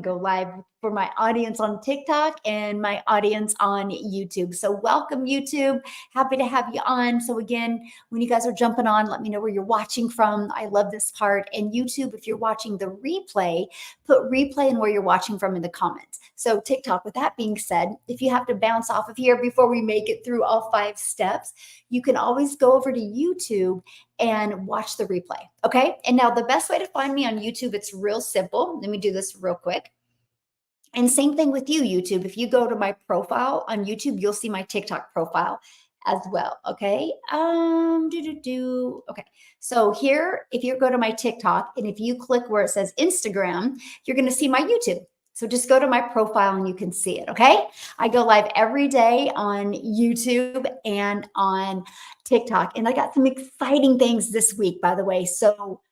go live for my audience on TikTok and my audience on YouTube. So welcome, YouTube. Happy to have you on. So again, when you guys are jumping on, let me know where you're watching from. I love this part. And YouTube, if you're watching the replay, put replay and where you're watching from in the comments. So TikTok, with that being said, if you have to bounce off of here before we make it through all 5 steps, you can always go over to YouTube and watch the replay. Okay. And now the best way to find me on YouTube, it's real simple. Let me do this real quick. And same thing with you, YouTube. If you go to my profile on YouTube, you'll see my TikTok profile as well. Okay. Okay. So here, if you go to my TikTok and if you click where it says Instagram, you're going to see my YouTube. So just go to my profile and you can see it. Okay. I go live every day on YouTube and on TikTok. And I got some exciting things this week, by the way. So,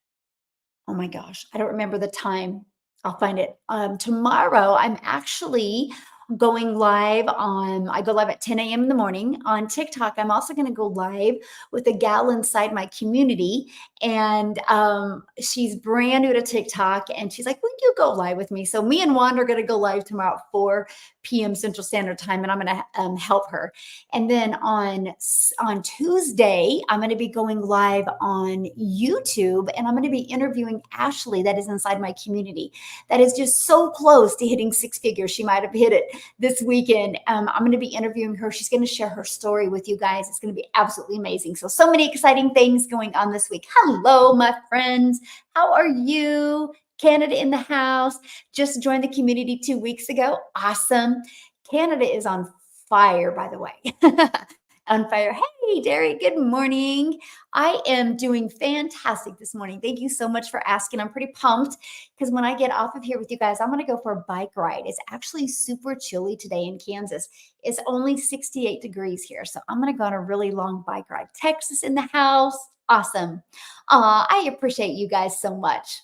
oh my gosh, I don't remember the time. I'll find it. Tomorrow, I'm actually going live I go live at 10 a.m. in the morning on TikTok. I'm also going to go live with a gal inside my community. And she's brand new to TikTok. And she's like, will you go live with me? So me and Wanda are going to go live tomorrow at 4 p.m. Central Standard Time. And I'm going to help her. And then on Tuesday, I'm going to be going live on YouTube. And I'm going to be interviewing Ashley that is inside my community. That is just so close to hitting 6 figures. She might have hit it this weekend. I'm going to be interviewing her. She's going to share her story with you guys. It's going to be absolutely amazing. So many exciting things going on this week. Hello, my friends. How are you? Canada in the house. Just joined the community 2 weeks ago. Awesome. Canada is on fire, by the way. On fire. Hey, Derry, good morning. I am doing fantastic this morning. Thank you so much for asking. I'm pretty pumped because when I get off of here with you guys, I'm going to go for a bike ride. It's actually super chilly today in Kansas. It's only 68 degrees here. So I'm going to go on a really long bike ride. Texas in the house. Awesome. I appreciate you guys so much.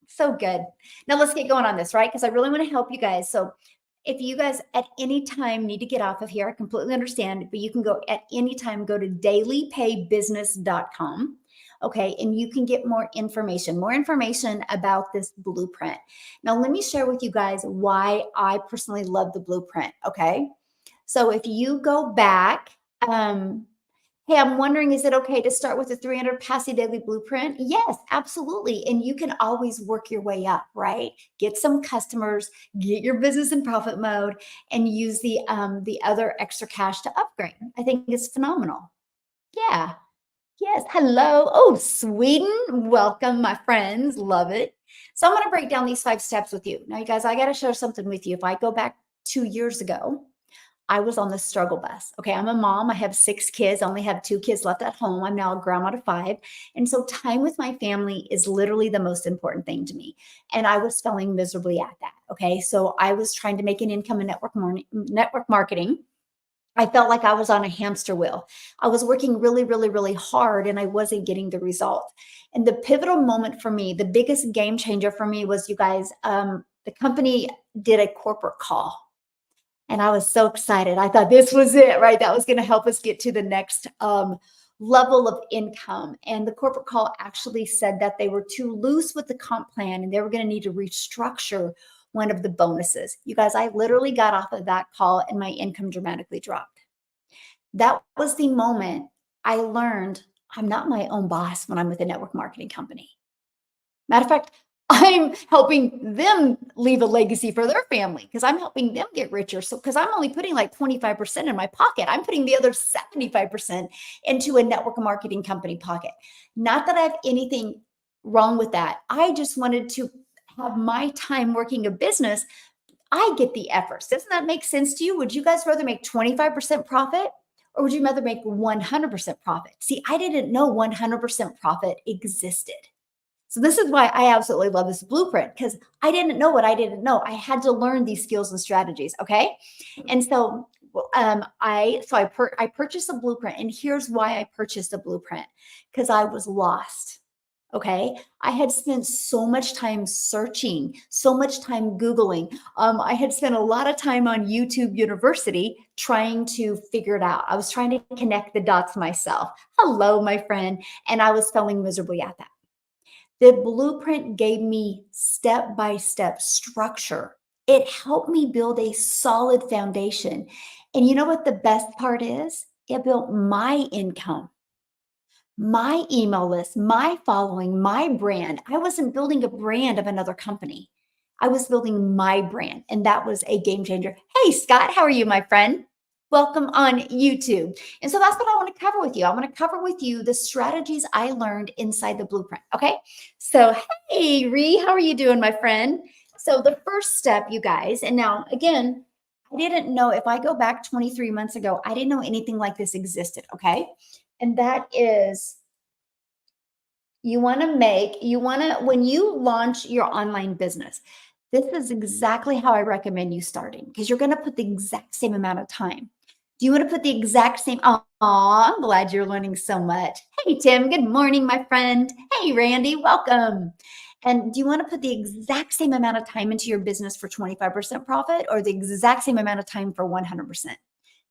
So good. Now let's get going on this, right? Because I really want to help you guys. So if you guys at any time need to get off of here, I completely understand, but you can go at any time, go to dailypaybusiness.com. Okay. And you can get more information about this blueprint. Now, let me share with you guys why I personally love the blueprint. Okay. So if you go back, hey, I'm wondering, is it okay to start with a 300 Passive Daily Blueprint? Yes, absolutely. And you can always work your way up, right? Get some customers, get your business in profit mode, and use the other extra cash to upgrade. I think it's phenomenal. Yeah. Yes. Hello. Oh, Sweden. Welcome, my friends. Love it. So I'm going to break down these 5 steps with you. Now, you guys, I got to share something with you. If I go back 2 years ago, I was on the struggle bus. Okay. I'm a mom. I have 6 kids. I only have 2 kids left at home. I'm now a grandma to 5. And so time with my family is literally the most important thing to me. And I was failing miserably at that. Okay. So I was trying to make an income in network marketing. I felt like I was on a hamster wheel. I was working really, really, really hard and I wasn't getting the result. And the pivotal moment for me, the biggest game changer for me was, you guys, the company did a corporate call. And I was so excited. I thought this was it, right? That was going to help us get to the next level of income. And the corporate call actually said that they were too loose with the comp plan and they were going to need to restructure one of the bonuses. You guys, I literally got off of that call and my income dramatically dropped. That was the moment I learned I'm not my own boss when I'm with a network marketing company. Matter of fact, I'm helping them leave a legacy for their family because I'm helping them get richer. So, because I'm only putting like 25% in my pocket, I'm putting the other 75% into a network marketing company pocket. Not that I have anything wrong with that. I just wanted to have my time working a business. I get the efforts. Doesn't that make sense to you? Would you guys rather make 25% profit or would you rather make 100% profit? See, I didn't know 100% profit existed. So this is why I absolutely love this blueprint because I didn't know what I didn't know. I had to learn these skills and strategies. Okay. And so I purchased a blueprint, and here's why I purchased a blueprint, because I was lost. Okay. I had spent so much time searching, so much time Googling. I had spent a lot of time on YouTube University trying to figure it out. I was trying to connect the dots myself. Hello, my friend. And I was failing miserably at that. The blueprint gave me step-by-step structure It helped me build a solid foundation. And you know what the best part is? It built my income, my email list, my following, my brand. I wasn't building a brand of another company. I was building my brand, and that was a game changer. Hey, Scott, how are you, my friend? Welcome on YouTube. And so that's what I want to cover with you. I want to cover with you the strategies I learned inside the blueprint. Okay. So, hey, Ree, how are you doing, my friend? So, the first step, you guys, and now again, I didn't know if I go back 23 months ago, I didn't know anything like this existed. Okay. And that is when you launch your online business, this is exactly how I recommend you starting because you're going to put the exact same amount of time. Do you want to put the exact same? Oh, I'm glad you're learning so much. Hey, Tim, good morning, my friend. Hey, Randy, welcome. And do you want to put the exact same amount of time into your business for 25% profit or the exact same amount of time for 100%?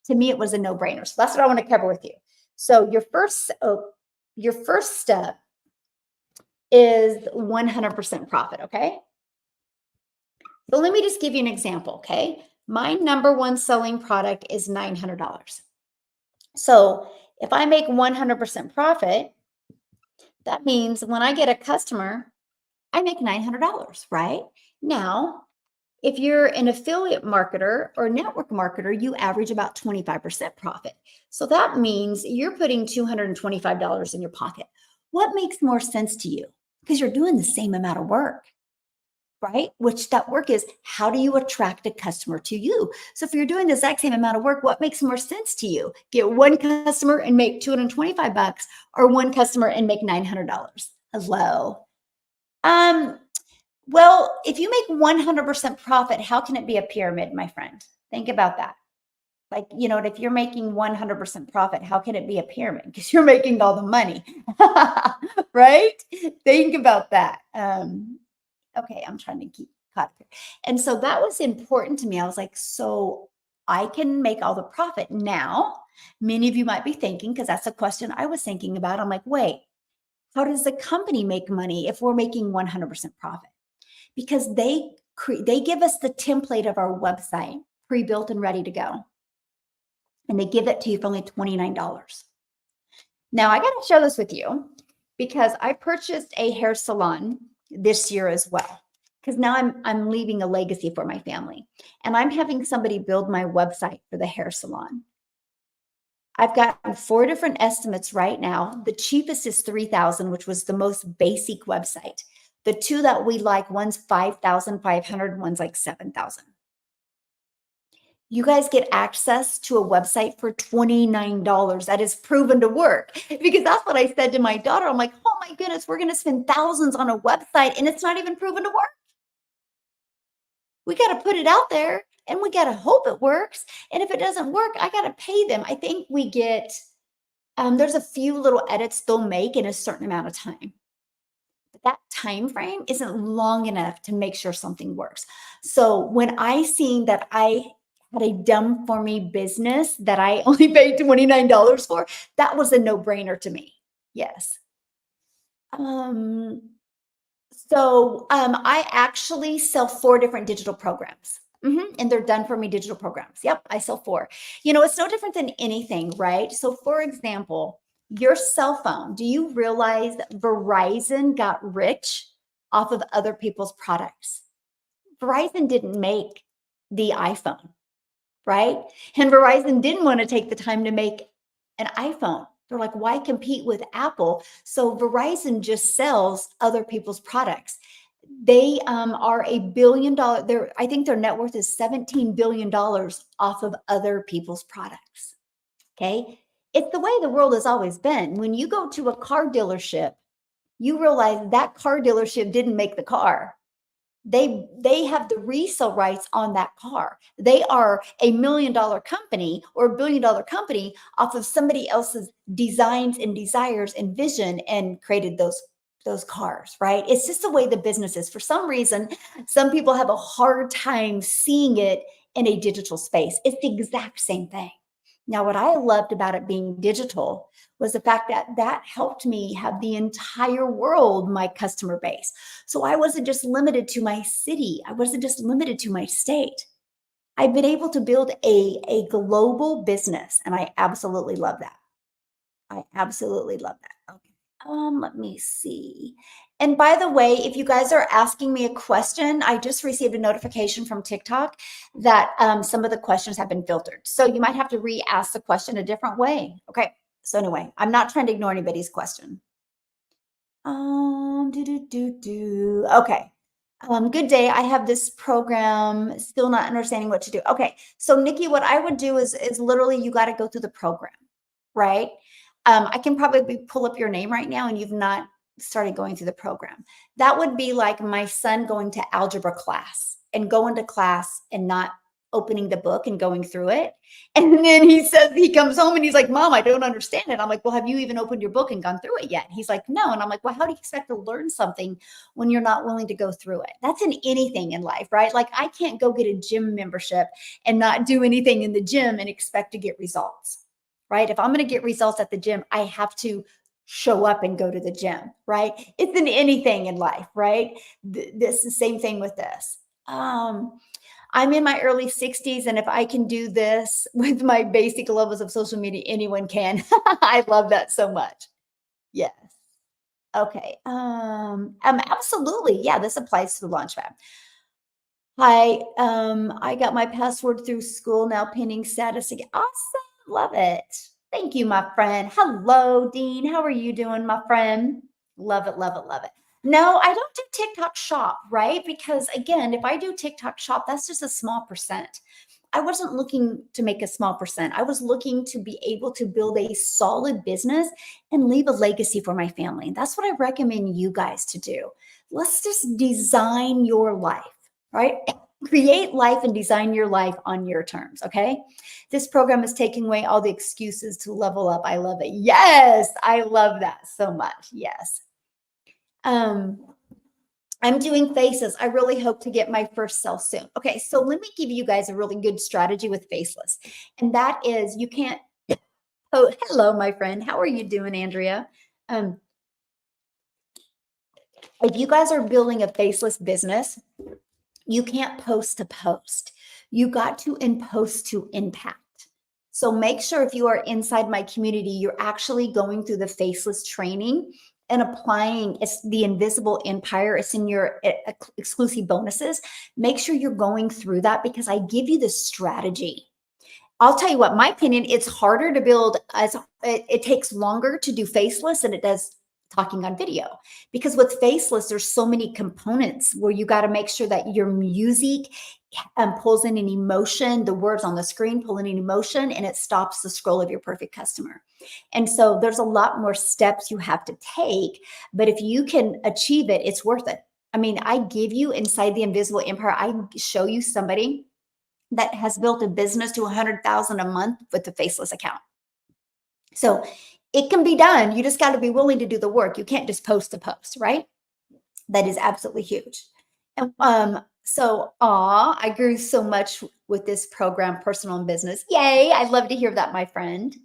To me, it was a no-brainer. So that's what I want to cover with you. So your first step is 100% profit, okay? So let me just give you an example, okay? My number one selling product is $900. So if I make 100% profit, that means when I get a customer, I make $900, right? Now, if you're an affiliate marketer or network marketer, you average about 25% profit. So that means you're putting $225 in your pocket. What makes more sense to you? Because you're doing the same amount of work, right? Which that work is, how do you attract a customer to you? So if you're doing the exact same amount of work, what makes more sense to you? Get one customer and make 225 bucks or one customer and make $900. Hello. Well, if you make 100% profit, how can it be a pyramid, my friend? Think about that. Like, if you're making 100% profit, how can it be a pyramid? Because you're making all the money, right? Think about that. Okay, I'm trying to keep caught up here. And so that was important to me. I was like, so I can make all the profit. Now, many of you might be thinking, because that's a question I was thinking about. I'm like, wait, how does the company make money if we're making 100% profit? Because they give us the template of our website pre-built and ready to go. And they give it to you for only $29. Now, I got to share this with you because I purchased a hair salon this year as well. Because now I'm leaving a legacy for my family. And I'm having somebody build my website for the hair salon. I've got 4 different estimates right now. The cheapest is $3,000, which was the most basic website. The 2 that we like, one's $5,500, one's like $7,000. You guys get access to a website for $29 that is proven to work. Because that's what I said to my daughter. I'm like, oh my goodness, we're going to spend thousands on a website and it's not even proven to work. We got to put it out there and we got to hope it works. And if it doesn't work, I got to pay them. I think we get, there's a few little edits they'll make in a certain amount of time. But that time frame isn't long enough to make sure something works. So when I seen that I had a done for me business that I only paid $29 for, that was a no-brainer to me. Yes. I actually sell 4 different digital programs. And they're done for me digital programs. Yep, I sell 4. It's no different than anything, right? So for example, your cell phone, do you realize Verizon got rich off of other people's products? Verizon didn't make the iPhone, right? And Verizon didn't want to take the time to make an iPhone. They're like, why compete with Apple? So Verizon just sells other people's products. They are $1 billion. I think their net worth is $17 billion off of other people's products. Okay. It's the way the world has always been. When you go to a car dealership, you realize that car dealership didn't make the car. They have the resale rights on that car. They are $1 million company or $1 billion company off of somebody else's designs and desires and vision and created those cars, right? It's just the way the business is. For some reason, some people have a hard time seeing it in a digital space. It's the exact same thing. Now, what I loved about it being digital was the fact that that helped me have the entire world my customer base. So I wasn't just limited to my city. I wasn't just limited to my state. I've been able to build a global business, and I absolutely love that. I absolutely love that. Okay. Let me see. And by the way, if you guys are asking me a question, I just received a notification from TikTok that some of the questions have been filtered. So you might have to re-ask the question a different way. Okay. So anyway, I'm not trying to ignore anybody's question. Okay. Good day. I have this program, still not understanding what to do. Okay. So Nikki, what I would do is literally you got to go through the program, right? I can probably pull up your name right now and you've not started going through the program. That would be like my son going to algebra class and going to class and not opening the book and going through it. And then he says, he comes home and he's like, Mom, I don't understand it. I'm like, well, have you even opened your book and gone through it yet? He's like, no. And I'm like, well, how do you expect to learn something when you're not willing to go through it? That's in anything in life, right? Like I can't go get a gym membership and not do anything in the gym and expect to get results, right? If I'm going to get results at the gym, I have to show up and go to the gym, right? It's in anything in life, right? This is the same thing with this. I'm in my early 60s, and if I can do this with my basic levels of social media, anyone can. I love that so much. Yes. Okay. Absolutely. Yeah, this applies to the Launchpad. Hi. I got my password through school now, pending status again. Awesome. Love it. Thank you, my friend. Hello, Dean. How are you doing, my friend? Love it, love it, love it. No, I don't do TikTok shop, right? Because again, if I do TikTok shop, that's just a small percent. I wasn't looking to make a small percent. I was looking to be able to build a solid business and leave a legacy for my family. And that's what I recommend you guys to do. Let's just design your life, right? Create life and design your life on your terms, okay? This program is taking away all the excuses to level up. I love it. Yes, I love that so much. Yes. Um, I'm doing faces. I really hope to get my first sale soon. Okay, so let me give you guys a really good strategy with faceless. And that is you can't, oh, hello, my friend. How are you doing, Andrea? Um, if you guys are building a faceless business, you can't post to post. You got to in post to impact. So make sure if you are inside my community, you're actually going through the faceless training and applying it's the invisible empire. It's in your exclusive bonuses. Make sure you're going through that because I give you the strategy. I'll tell you what, my opinion, it's harder to build as it takes longer to do faceless than it does talking on video because with faceless there's so many components where you got to make sure that your music pulls in an emotion, the words on the screen pull in an emotion, and it stops the scroll of your perfect customer. And so there's a lot more steps you have to take, but if you can achieve it, it's worth it. I mean, I give you inside the invisible empire, I show you somebody that has built a business to 100,000 a month with the faceless account. So it can be done. You just got to be willing to do the work. You can't just post to post, right? That is absolutely huge. And I grew so much with this program, personal and business. Yay. I love to hear that, my friend.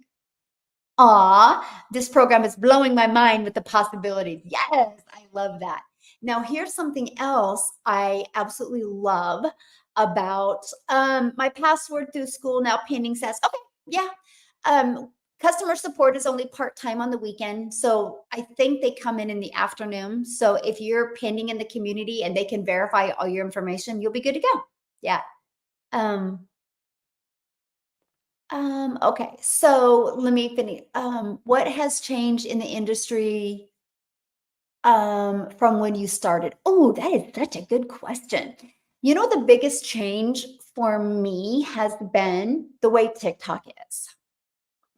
This program is blowing my mind with the possibilities. Yes, I love that. Now, here's something else I absolutely love about my password through school now pending says, okay, yeah. Customer support is only part-time on the weekend. So I think they come in the afternoon. So if you're pending in the community and they can verify all your information, you'll be good to go. Yeah. Okay, so let me finish. What has changed in the industry from when you started? Oh, that is such a good question. You know, the biggest change for me has been the way TikTok is,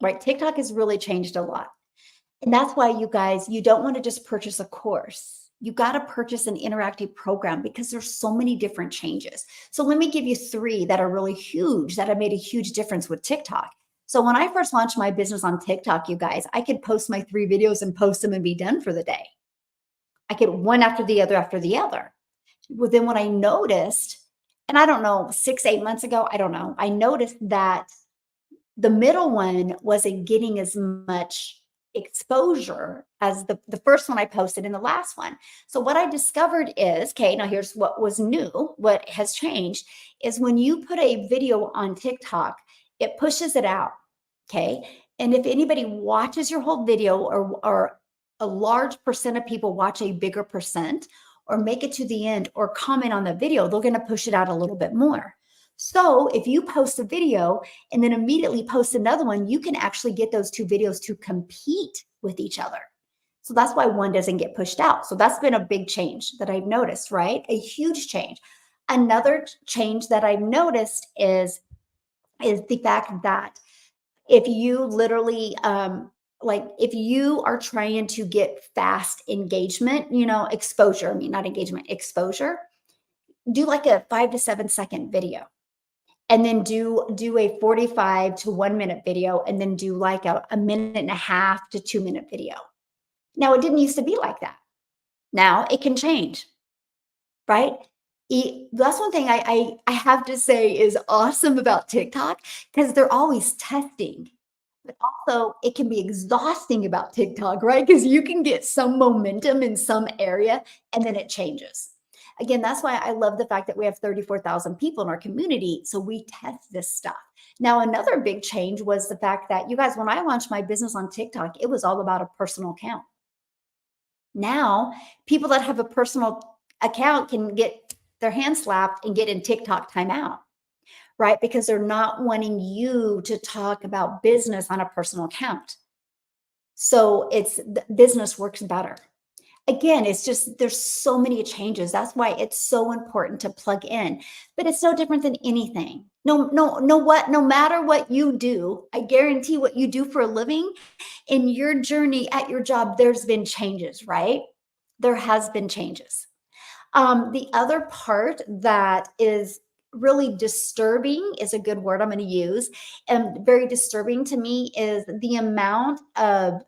right? TikTok has really changed a lot. And that's why you guys, you don't want to just purchase a course. You got to purchase an interactive program because there's so many different changes. So let me give you three that are really huge that have made a huge difference with TikTok. So when I first launched my business on TikTok, you guys, I could post my 3 videos and post them and be done for the day. I could one after the other after the other. Well, then when I noticed, and I don't know, 6, 8 months ago, I don't know, I noticed that The middle one wasn't getting as much exposure as the first one I posted and the last one. So what I discovered is, okay, now here's what was new, what has changed is when you put a video on TikTok, it pushes it out. Okay. And if anybody watches your whole video or a large percent of people watch a bigger percent or make it to the end or comment on the video, they're going to push it out a little bit more. So if you post a video and then immediately post another one, you can actually get those two videos to compete with each other. So that's why one doesn't get pushed out. So that's been a big change that I've noticed, right? A huge change. Another change that I've noticed is the fact that if you literally like if you are trying to get fast engagement, exposure, I mean not engagement, exposure, do like a 5 to 7 second video and then do a 45 to 1 minute video and then do like a minute and a half to 2 minute video. Now it didn't used to be like that. Now it can change, right? That's one thing I have to say is awesome about TikTok because they're always testing. But also, it can be exhausting about TikTok, right? Because you can get some momentum in some area and then it changes. Again, that's why I love the fact that we have 34,000 people in our community. So we test this stuff. Now, another big change was the fact that you guys, when I launched my business on TikTok, it was all about a personal account. Now, people that have a personal account can get their hand slapped and get in TikTok timeout, right? Because they're not wanting you to talk about business on a personal account. So business works better. Again, it's just there's so many changes. That's why it's so important to plug in. But it's no different than anything. No matter what you do, I guarantee what you do for a living in your journey at your job, there's been changes, right? There has been changes. The other part that is really disturbing is a good word I'm going to use, and very disturbing to me is the amount of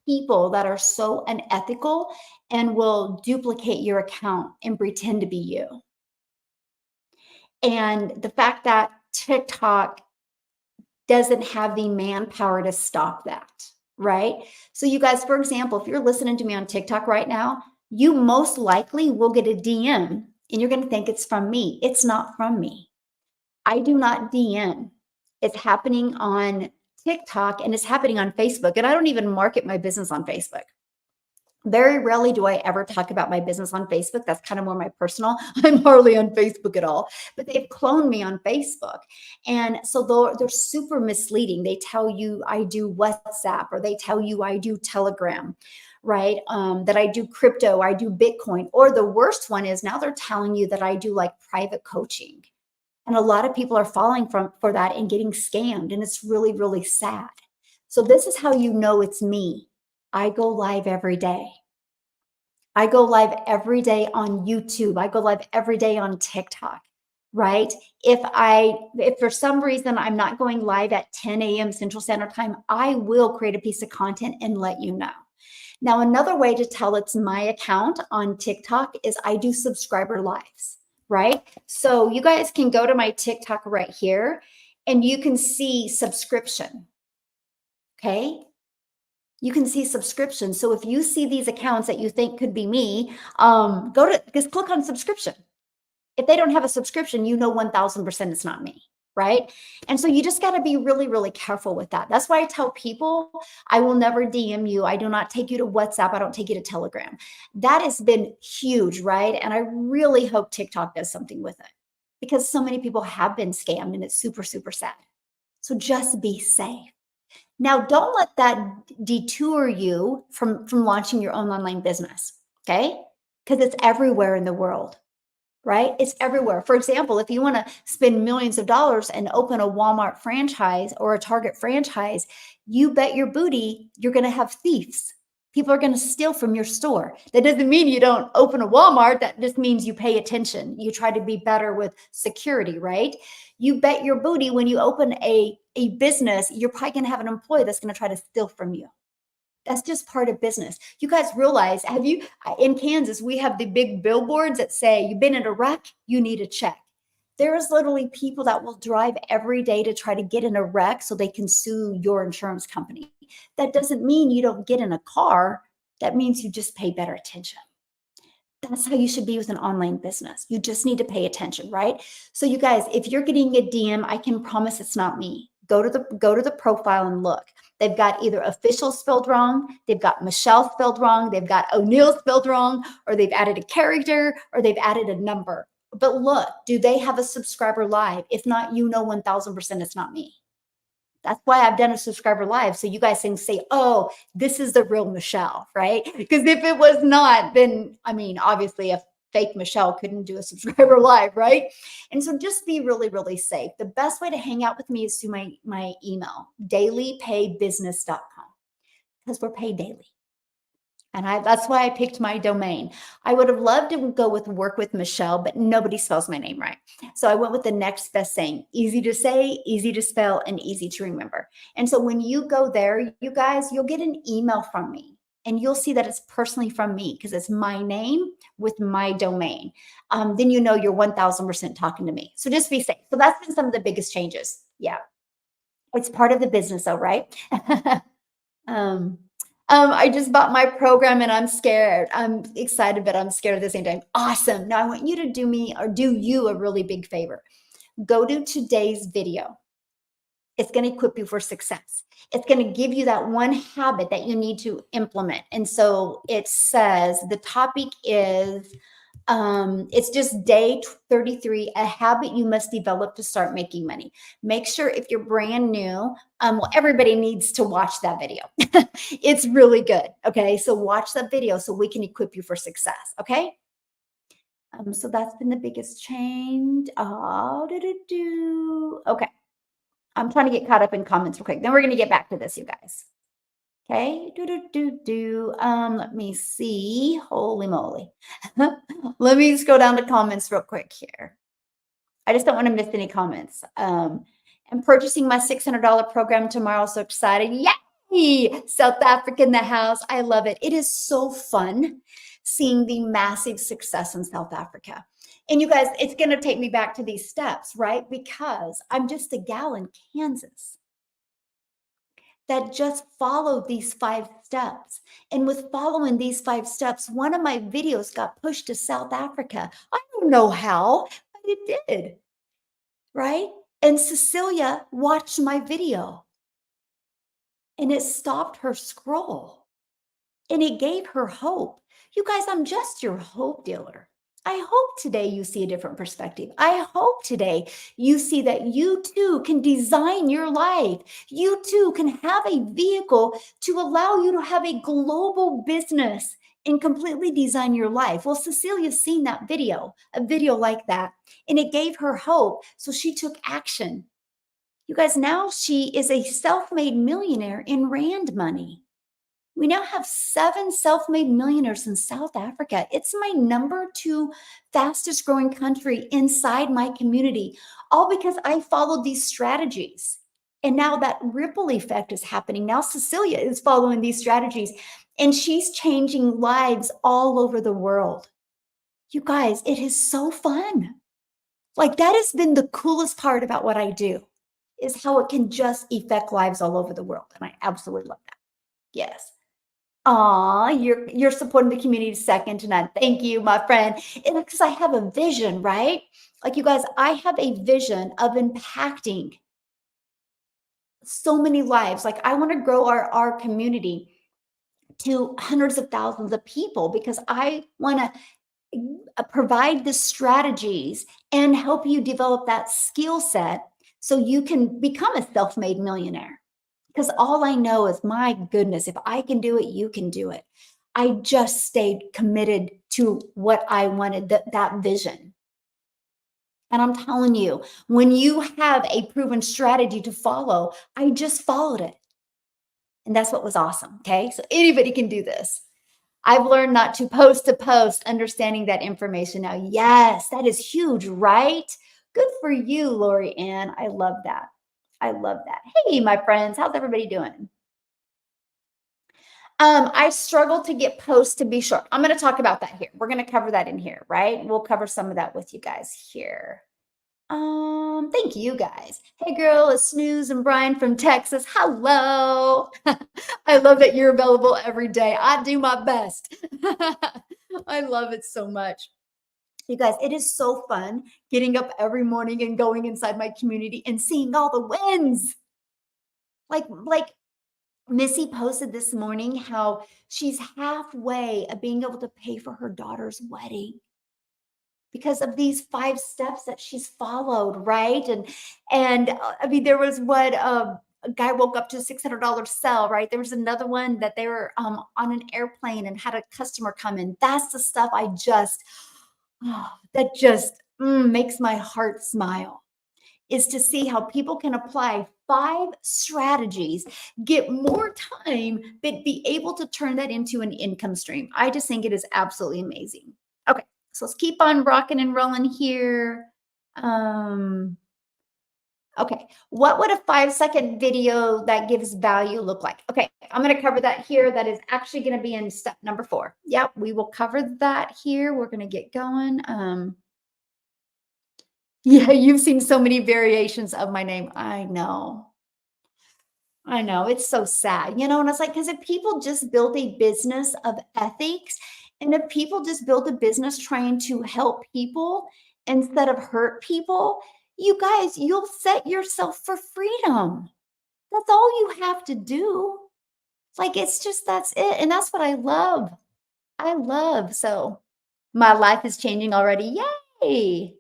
people that are so unethical and will duplicate your account and pretend to be you. And the fact that TikTok doesn't have the manpower to stop that, right? So, you guys, for example, if you're listening to me on TikTok right now, you most likely will get a DM and you're going to think it's from me. It's not from me. I do not DM. It's happening on TikTok and it's happening on Facebook. And I don't even market my business on Facebook. Very rarely do I ever talk about my business on Facebook. That's kind of more my personal. I'm hardly on Facebook at all, but they've cloned me on Facebook. And so they're super misleading. They tell you I do WhatsApp or they tell you I do Telegram, right? That I do crypto, I do Bitcoin. Or the worst one is now they're telling you that I do like private coaching. And a lot of people are falling for that and getting scammed. And it's really, really sad. So this is how you know it's me. I go live every day. I go live every day on YouTube. I go live every day on TikTok, right? If for some reason I'm not going live at 10 a.m. Central Standard Time, I will create a piece of content and let you know. Now, another way to tell it's my account on TikTok is I do subscriber lives, right? So you guys can go to my TikTok right here and you can see subscription, okay? You can see subscription. So if you see these accounts that you think could be me, just click on subscription. If they don't have a subscription, 1000% it's not me, right? And so you just got to be really, really careful with that. That's why I tell people I will never DM you. I do not take you to WhatsApp. I don't take you to Telegram. That has been huge, right? And I really hope TikTok does something with it because so many people have been scammed and it's super, super sad. So just be safe. Now, don't let that detour you from launching your own online business, okay? Because it's everywhere in the world, right? It's everywhere. For example, if you want to spend millions of dollars and open a Walmart franchise or a Target franchise, you bet your booty you're going to have thieves. People are going to steal from your store. That doesn't mean you don't open a Walmart. That just means you pay attention. You try to be better with security, right? You bet your booty when you open a business, you're probably going to have an employee that's going to try to steal from you. That's just part of business. You guys realize, in Kansas, we have the big billboards that say, you've been in a wreck, you need a check. There's literally people that will drive every day to try to get in a wreck so they can sue your insurance company. That doesn't mean you don't get in a car. That means you just pay better attention. That's how you should be with an online business. You just need to pay attention, right? So you guys, if you're getting a DM, I can promise it's not me. Go to the profile and look. They've got either official spelled wrong, they've got Michelle spelled wrong, they've got O'Neill spelled wrong, or they've added a character, or they've added a number. But look, do they have a subscriber live? If not, you know 1000% it's not me. That's why I've done a subscriber live. So you guys can say, oh, this is the real Michelle, right? Because if it was not, then, I mean, obviously a fake Michelle couldn't do a subscriber live, right? And so just be really, really safe. The best way to hang out with me is through my email, dailypaybusiness.com, because we're paid daily. And that's why I picked my domain. I would have loved to go with Work with Michelle, but nobody spells my name right. So I went with the next best thing. Easy to say, easy to spell, and easy to remember. And so when you go there, you guys, you'll get an email from me. And you'll see that it's personally from me because it's my name with my domain. Then you know you're 1000% talking to me. So just be safe. So that's been some of the biggest changes. Yeah. It's part of the business though, right? I just bought my program and I'm scared. I'm excited, but I'm scared at the same time. Awesome. Now I want you to do me or do you a really big favor. Go to today's video. It's going to equip you for success. It's going to give you that one habit that you need to implement. And so it says the topic is it's just day 33, a habit you must develop to start making money. Make sure if you're brand new, well, everybody needs to watch that video. It's really good. Okay. So watch that video so we can equip you for success. Okay. So that's been the biggest change. Okay. I'm trying to get caught up in comments real quick. Then we're going to get back to this, you guys. Okay. Let me see. Holy moly. Let me just go down to comments real quick here. I just don't want to miss any comments. I'm purchasing my $600 program tomorrow. So excited. Yay! South Africa in the house. I love it. It is so fun seeing the massive success in South Africa. And you guys, it's going to take me back to these steps, right? Because I'm just a gal in Kansas that just followed these 5 steps. And with following these 5 steps, one of my videos got pushed to South Africa. I don't know how, but it did, right? And Cecilia watched my video and it stopped her scroll and it gave her hope. You guys, I'm just your hope dealer. I hope today you see a different perspective. I hope today you see that you too can design your life. You too can have a vehicle to allow you to have a global business and completely design your life. Well, Cecilia's seen that video, a video like that, and it gave her hope. So she took action. You guys, now she is a self-made millionaire in Rand money. We now have 7 self-made millionaires in South Africa. It's my number 2 fastest growing country inside my community, all because I followed these strategies. And now that ripple effect is happening. Now Cecilia is following these strategies and she's changing lives all over the world. You guys, it is so fun. Like that has been the coolest part about what I do is how it can just affect lives all over the world. And I absolutely love that. Yes. Aw, you're supporting the community second to none. Thank you, my friend. And because I have a vision, right? Like you guys, I have a vision of impacting so many lives. Like I want to grow our community to hundreds of thousands of people because I want to provide the strategies and help you develop that skill set so you can become a self-made millionaire. Because all I know is, my goodness, if I can do it, you can do it. I just stayed committed to what I wanted, that vision. And I'm telling you, when you have a proven strategy to follow, I just followed it. And that's what was awesome. Okay. So anybody can do this. I've learned not to post, understanding that information now. Yes, that is huge, right? Good for you, Lori Ann. I love that. I love that. Hey, my friends, how's everybody doing? I struggle to get posts to be short. I'm going to talk about that here. We're going to cover that in here, right? We'll cover some of that with you guys here. Thank you guys. Hey girl, it's Snooze and Brian from Texas. Hello. I love that you're available every day. I do my best. I love it so much. You guys, it is so fun getting up every morning and going inside my community and seeing all the wins. Like Missy posted this morning how she's halfway of being able to pay for her daughter's wedding because of these 5 steps that she's followed, right? And I mean, there was what a guy woke up to a $600 sell, right? There was another one that they were on an airplane and had a customer come in. That's the stuff I just that just makes my heart smile, is to see how people can apply 5 strategies, get more time, but be able to turn that into an income stream. I just think it is absolutely amazing. Okay, so let's keep on rocking and rolling here. Okay, what would a 5-second video that gives value look like? Okay, I'm going to cover that here. That is actually going to be in step number 4. Yep, we will cover that here. We're going to get going. Yeah, you've seen so many variations of my name. I know. I know. It's so sad, and it's like, because if people just build a business of ethics, and if people just build a business trying to help people instead of hurt people, you guys, you'll set yourself for freedom. That's all you have to do. Like, it's just, that's it. And that's what I love. I love. So my life is changing already. Yay.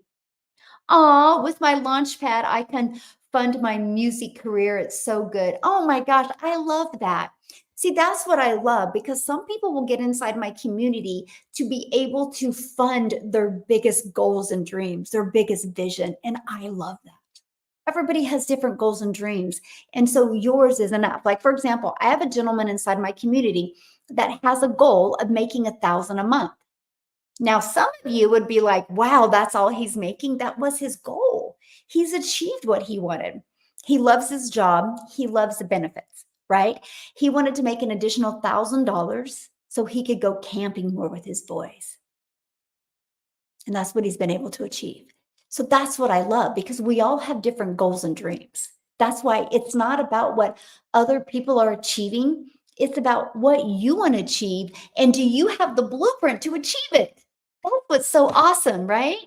With my Launchpad, I can fund my music career. It's so good. Oh my gosh, I love that. See, that's what I love, because some people will get inside my community to be able to fund their biggest goals and dreams, their biggest vision. And I love that. Everybody has different goals and dreams. And so yours is enough. Like, for example, I have a gentleman inside my community that has a goal of making 1,000 a month. Now, some of you would be like, wow, that's all he's making. That was his goal. He's achieved what he wanted. He loves his job. He loves the benefits, right? He wanted to make an additional $1,000 so he could go camping more with his boys. And that's what he's been able to achieve. So that's what I love, because we all have different goals and dreams. That's why it's not about what other people are achieving. It's about what you want to achieve. And do you have the blueprint to achieve it? That's what's so awesome, right?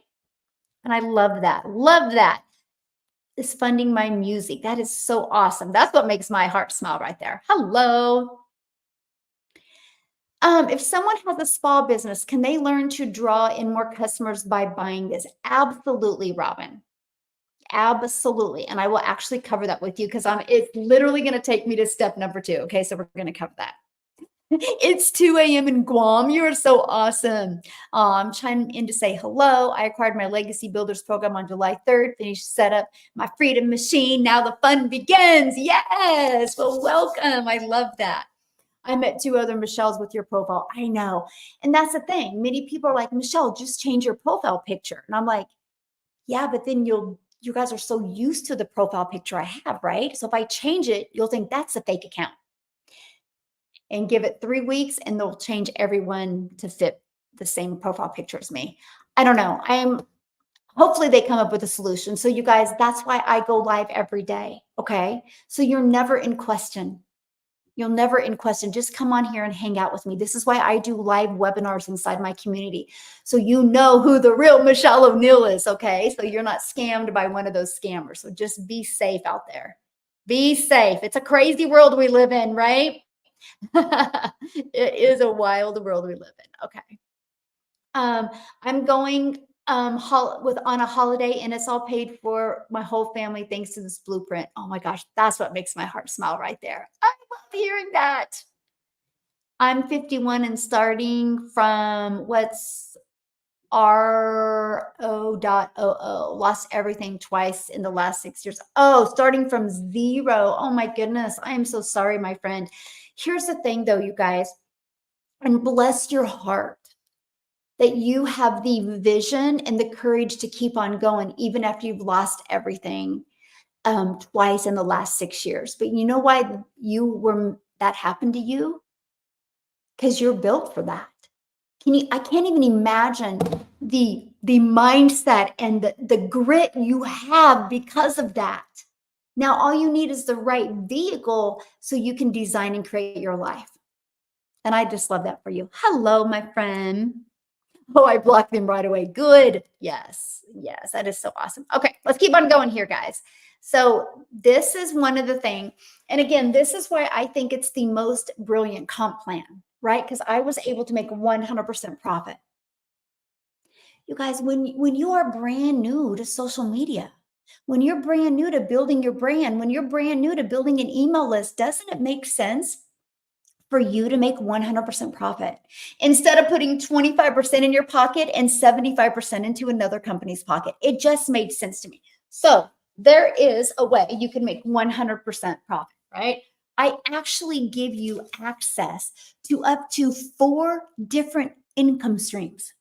And I love that. Love that. Is funding my music. That is so awesome. That's what makes my heart smile right there. Hello. If someone has a small business, can they learn to draw in more customers by buying this? Absolutely, Robin. Absolutely. And I will actually cover that with you, because it's literally going to take me to step number 2. Okay, so we're going to cover that. It's 2 a.m. in Guam. You are so awesome. I'm chiming in to say hello. I acquired my Legacy Builders program on July 3rd, finished setup my Freedom Machine. Now the fun begins. Yes. Well, welcome. I love that. I met 2 other Michelles with your profile. I know. And that's the thing. Many people are like, Michelle, just change your profile picture. And I'm like, yeah, but then you guys are so used to the profile picture I have, right? So if I change it, you'll think that's a fake account. And give it 3 weeks and they'll change everyone to fit the same profile picture as me. I don't know. Hopefully they come up with a solution. So you guys, that's why I go live every day. Okay. So you're never in question. You'll never in question. Just come on here and hang out with me. This is why I do live webinars inside my community. So you know who the real Michelle O'Neill is. Okay. So you're not scammed by one of those scammers. So just be safe out there. Be safe. It's a crazy world we live in, right? It is a wild world we live in. Okay. I'm going on a holiday, and it's all paid for, my whole family, thanks to this blueprint. Oh my gosh, that's what makes my heart smile right there. I love hearing that. I'm 51 and starting from what's RO.00. Lost everything twice in the last 6 years. Oh, starting from 0. Oh my goodness. I am so sorry, my friend. Here's the thing though, you guys, and bless your heart that you have the vision and the courage to keep on going, even after you've lost everything twice in the last 6 years. But you know why that happened to you? Because you're built for that. I can't even imagine the the mindset and the grit you have because of that. Now, all you need is the right vehicle so you can design and create your life. And I just love that for you. Hello, my friend. Oh, I blocked them right away. Good. Yes. Yes. That is so awesome. Okay. Let's keep on going here, guys. So this is one of the things. And again, this is why I think it's the most brilliant comp plan, right? Because I was able to make 100% profit. You guys, when you are brand new to social media, when you're brand new to building your brand, when you're brand new to building an email list, doesn't it make sense for you to make 100% profit instead of putting 25% in your pocket and 75% into another company's pocket? It just made sense to me. So there is a way you can make 100% profit, right? I actually give you access to up to 4 different income streams.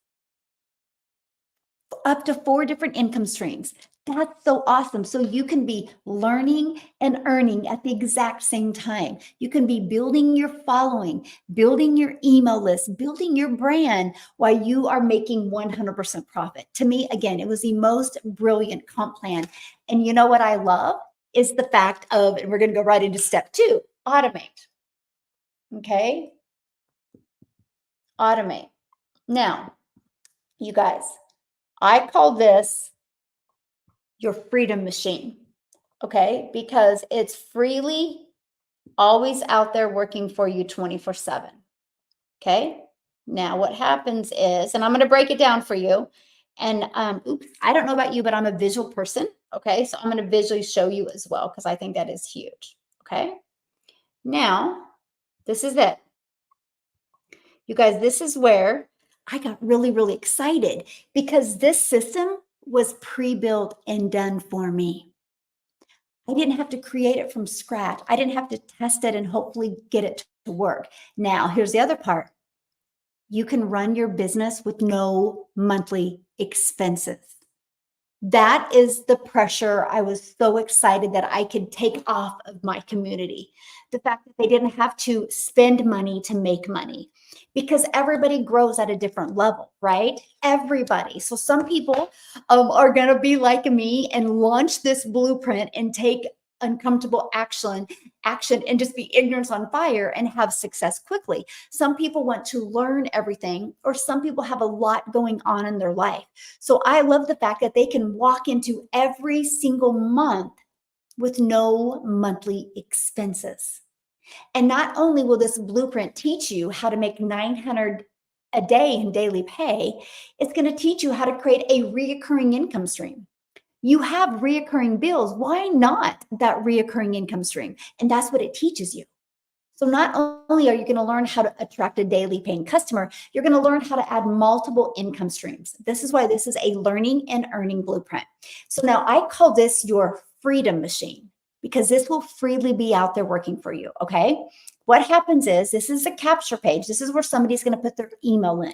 Up to 4 different income streams. That's so awesome. So you can be learning and earning at the exact same time. You can be building your following, building your email list, building your brand while you are making 100% profit. To me, again, it was the most brilliant comp plan. And you know what I love is the fact of, and we're going to go right into step 2, automate. Okay. Automate. Now, you guys, I call this your freedom machine, okay? Because it's freely always out there working for you 24/7, okay? Now, what happens is, and I'm going to break it down for you. And oops, I don't know about you, but I'm a visual person, okay? So I'm going to visually show you as well because I think that is huge, okay? Now, this is it. You guys, this is where I got really, really excited because this system was pre-built and done for me. I didn't have to create it from scratch. I didn't have to test it and hopefully get it to work. Now, here's the other part. You can run your business with no monthly expenses. That is the pressure I was so excited that I could take off of my community. The fact that they didn't have to spend money to make money because everybody grows at a different level, right? Everybody. So some people are going to be like me and launch this blueprint and take uncomfortable action and just be ignorance on fire and have success quickly. Some people want to learn everything, or some people have a lot going on in their life. So I love the fact that they can walk into every single month with no monthly expenses. And not only will this blueprint teach you how to make 900 a day in daily pay, it's going to teach you how to create a reoccurring income stream. You have reoccurring bills. Why not that reoccurring income stream? And that's what it teaches you. So not only are you going to learn how to attract a daily paying customer, you're going to learn how to add multiple income streams. This is why this is a learning and earning blueprint. So now I call this your freedom machine because this will freely be out there working for you. Okay. What happens is this is a capture page. This is where somebody's going to put their email in.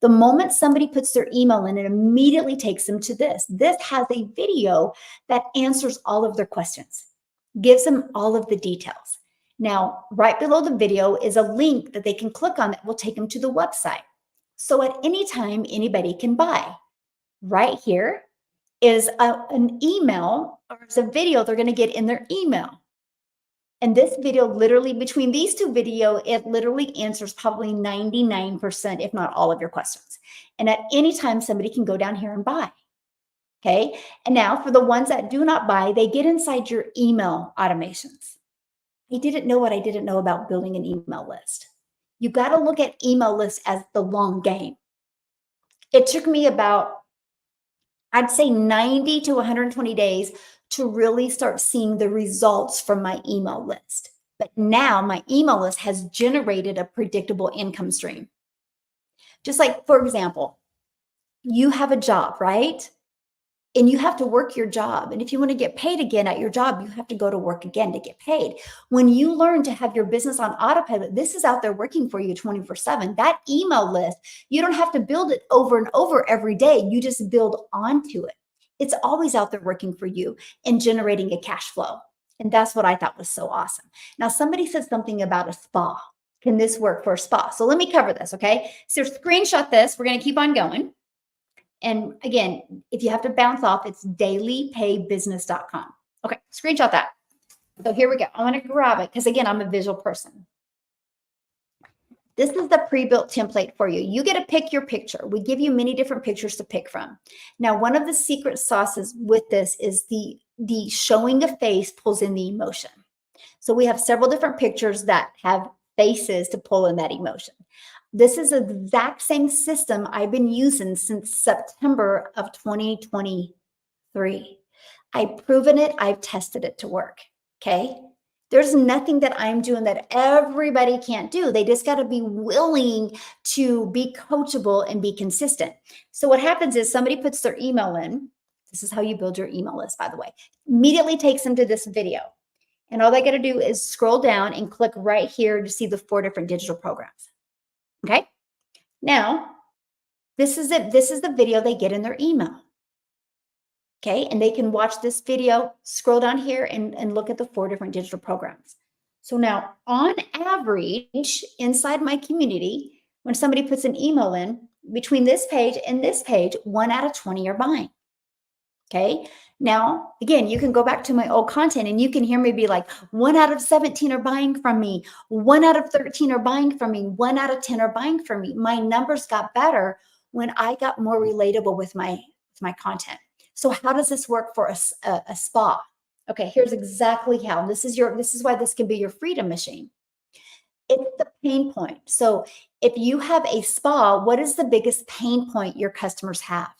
The moment somebody puts their email in, it immediately takes them to this. This has a video that answers all of their questions, gives them all of the details. Now, right below the video is a link that they can click on that will take them to the website. So at any time, anybody can buy. Right here is an email or it's a video they're going to get in their email. And this video literally, between these two videos, it literally answers probably 99%, if not all of your questions. And at any time, somebody can go down here and buy. Okay. And now for the ones that do not buy, they get inside your email automations. I didn't know what I didn't know about building an email list. You got to look at email lists as the long game. It took me about, I'd say 90 to 120 days to really start seeing the results from my email list. But now my email list has generated a predictable income stream. Just like, for example, you have a job, right? And you have to work your job. And if you want to get paid again at your job, you have to go to work again to get paid. When you learn to have your business on autopilot, this is out there working for you 24/7. That email list, you don't have to build it over and over every day. You just build onto it. It's always out there working for you and generating a cash flow. And that's what I thought was so awesome. Now, somebody said something about a spa. Can this work for a spa? So let me cover this, okay? So screenshot this. We're going to keep on going. And again, if you have to bounce off, it's dailypaybusiness.com. Okay, screenshot that. So here we go. I want to grab it because again, I'm a visual person. This is the pre-built template for you. You get to pick your picture. We give you many different pictures to pick from. Now, one of the secret sauces with this is the showing a face pulls in the emotion. So we have several different pictures that have faces to pull in that emotion. This is the exact same system I've been using since September of 2023. I've proven it. I've tested it to work. Okay. There's nothing that I'm doing that everybody can't do. They just got to be willing to be coachable and be consistent. So what happens is somebody puts their email in. This is how you build your email list, by the way. Immediately takes them to this video. And all they got to do is scroll down and click right here to see the 4 different digital programs. Okay. Now, this is it. This is the video they get in their email. Okay, and they can watch this video, scroll down here and look at the 4 different digital programs. So now on average, inside my community, when somebody puts an email in between this page and this page, 1 out of 20 are buying. Okay, now again, you can go back to my old content and you can hear me be like, 1 out of 17 are buying from me, 1 out of 13 are buying from me, 1 out of 10 are buying from me. My numbers got better when I got more relatable with my content. So how does this work for a spa? Okay, here's exactly how. This is why this can be your freedom machine. It's the pain point. So if you have a spa, what is the biggest pain point your customers have?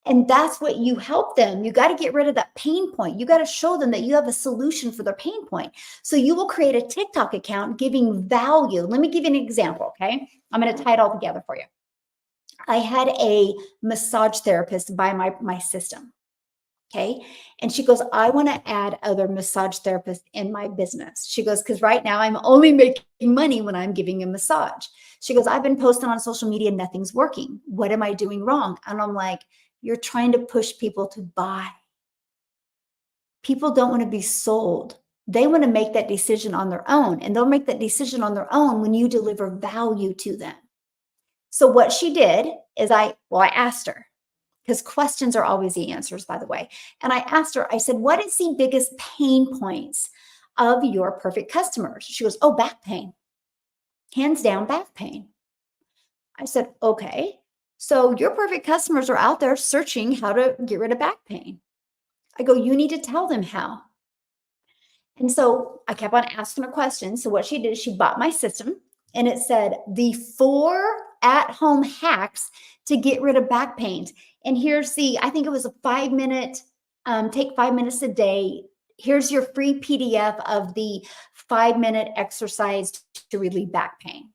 And that's what you help them. You got to get rid of that pain point. You got to show them that you have a solution for their pain point. So you will create a TikTok account giving value. Let me give you an example, okay? I'm going to tie it all together for you. I had a massage therapist buy my system. Okay. And she goes, I want to add other massage therapists in my business. She goes, because right now I'm only making money when I'm giving a massage. She goes, I've been posting on social media, nothing's working. What am I doing wrong? And I'm like, you're trying to push people to buy. People don't want to be sold. They want to make that decision on their own. And they'll make that decision on their own when you deliver value to them. So what she did is I asked her, because questions are always the answers, by the way. And I asked her, I said, what is the biggest pain points of your perfect customers? She goes, oh, back pain. Hands down, back pain. I said, okay. So your perfect customers are out there searching how to get rid of back pain. I go, you need to tell them how. And so I kept on asking her questions. So what she did is she bought my system and it said the 4 at-home hacks to get rid of back pains. And here's I think it was a 5-minute, take 5 minutes a day. Here's your free PDF of the 5-minute exercise to relieve back pain.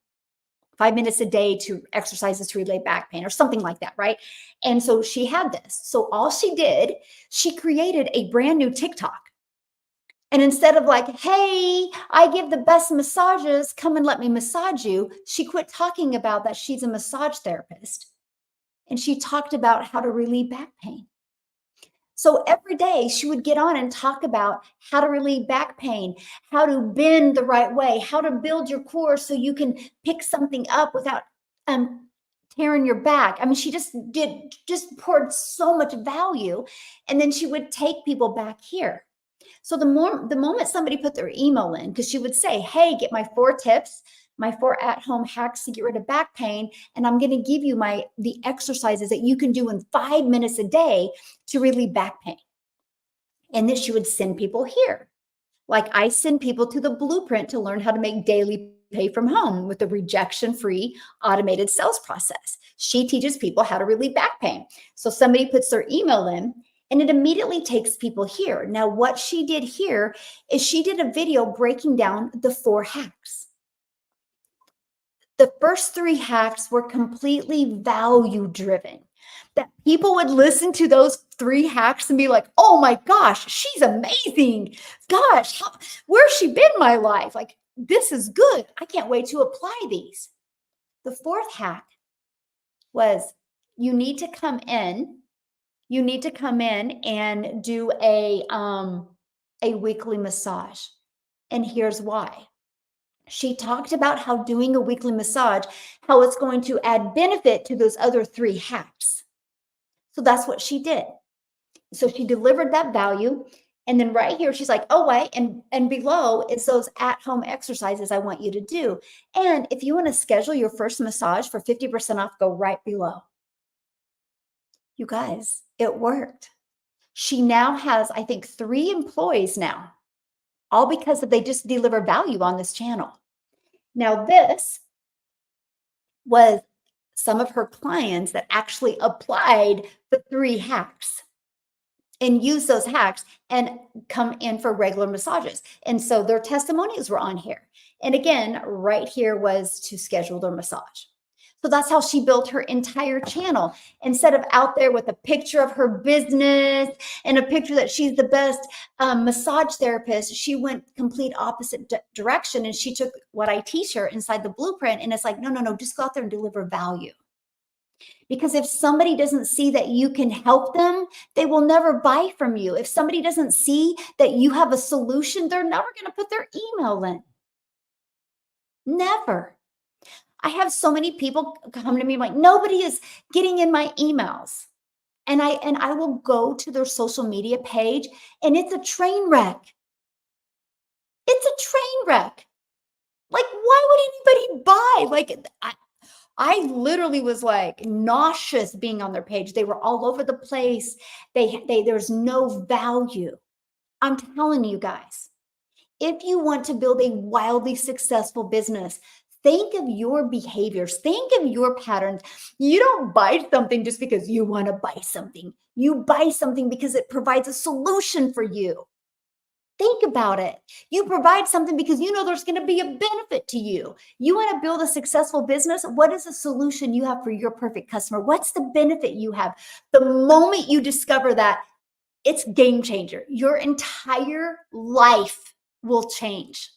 5 minutes a day to exercises to relieve back pain or something like that, right? And so she had this. So all she did, she created a brand new TikTok. And instead of like, hey, I give the best massages, come and let me massage you, she quit talking about that she's a massage therapist. And she talked about how to relieve back pain. So every day she would get on and talk about how to relieve back pain, how to bend the right way, how to build your core so you can pick something up without tearing your back. I mean, she just poured so much value. And then she would take people back here. So the moment somebody put their email in, because she would say, hey, get my 4 tips, my 4 at-home hacks to get rid of back pain, and I'm going to give you the exercises that you can do in 5 minutes a day to relieve back pain. And then she would send people here. Like I send people to the blueprint to learn how to make daily pay from home with a rejection-free automated sales process. She teaches people how to relieve back pain. So somebody puts their email in, and it immediately takes people here. Now, what she did here is she did a video breaking down the 4 hacks. The first 3 hacks were completely value-driven. That people would listen to those 3 hacks and be like, oh my gosh, she's amazing. Gosh, where's she been in my life? Like, this is good. I can't wait to apply these. The 4th hack was you need to come in and do a weekly massage. And here's why. She talked about how doing a weekly massage, how it's going to add benefit to those other 3 hacks. So that's what she did. So she delivered that value. And then right here, she's like, oh, wait, and below is those at-home exercises I want you to do. And if you want to schedule your first massage for 50% off, go right below. You guys, it worked. She now has, I think, 3 employees now, all because they just deliver value on this channel. Now, this was some of her clients that actually applied the 3 hacks and use those hacks and come in for regular massages. And so their testimonials were on here. And again, right here was to schedule their massage. So that's how she built her entire channel. Instead of out there with a picture of her business and a picture that she's the best massage therapist, she went complete opposite direction. And she took what I teach her inside the blueprint. And it's like, no, no, no, just go out there and deliver value. Because if somebody doesn't see that you can help them, they will never buy from you. If somebody doesn't see that you have a solution, they're never going to put their email in. Never. I have so many people come to me like, nobody is getting in my emails. And I will go to their social media page and it's a train wreck. It's a train wreck. Like, why would anybody buy? Like, I literally was like nauseous being on their page. They were all over the place. There's no value. I'm telling you guys, if you want to build a wildly successful business, think of your behaviors, think of your patterns. You don't buy something just because you want to buy something. You buy something because it provides a solution for you. Think about it. You provide something because you know there's going to be a benefit to you. You want to build a successful business? What is the solution you have for your perfect customer? What's the benefit you have? The moment you discover that, it's game changer. Your entire life will change.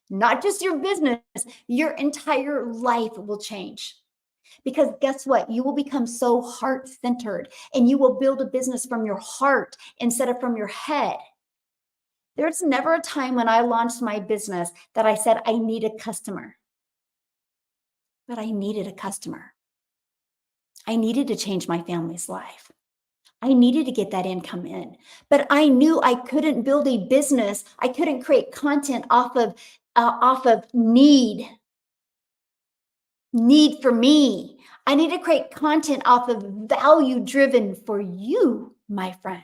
Not just your business, your entire life will change. Because guess what? You will become so heart-centered and you will build a business from your heart instead of from your head. There's never a time when I launched my business that I said I need a customer. But I needed a customer. I needed to change my family's life. I needed to get that income in. But I knew I couldn't build a business. I couldn't create content off of need for me. I need to create content off of value driven for you, my friend.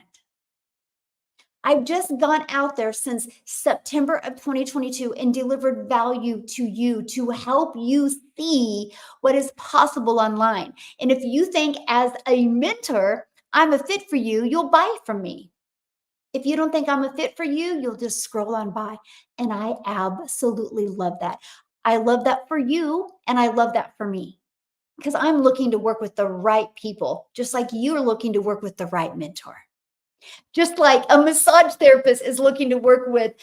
I've just gone out there since September of 2022 and delivered value to you to help you see what is possible online. And if you think as a mentor, I'm a fit for you, you'll buy from me. If you don't think I'm a fit for you, you'll just scroll on by. And I absolutely love that. I love that for you and I love that for me because I'm looking to work with the right people, just like you're looking to work with the right mentor. Just like a massage therapist is looking to work with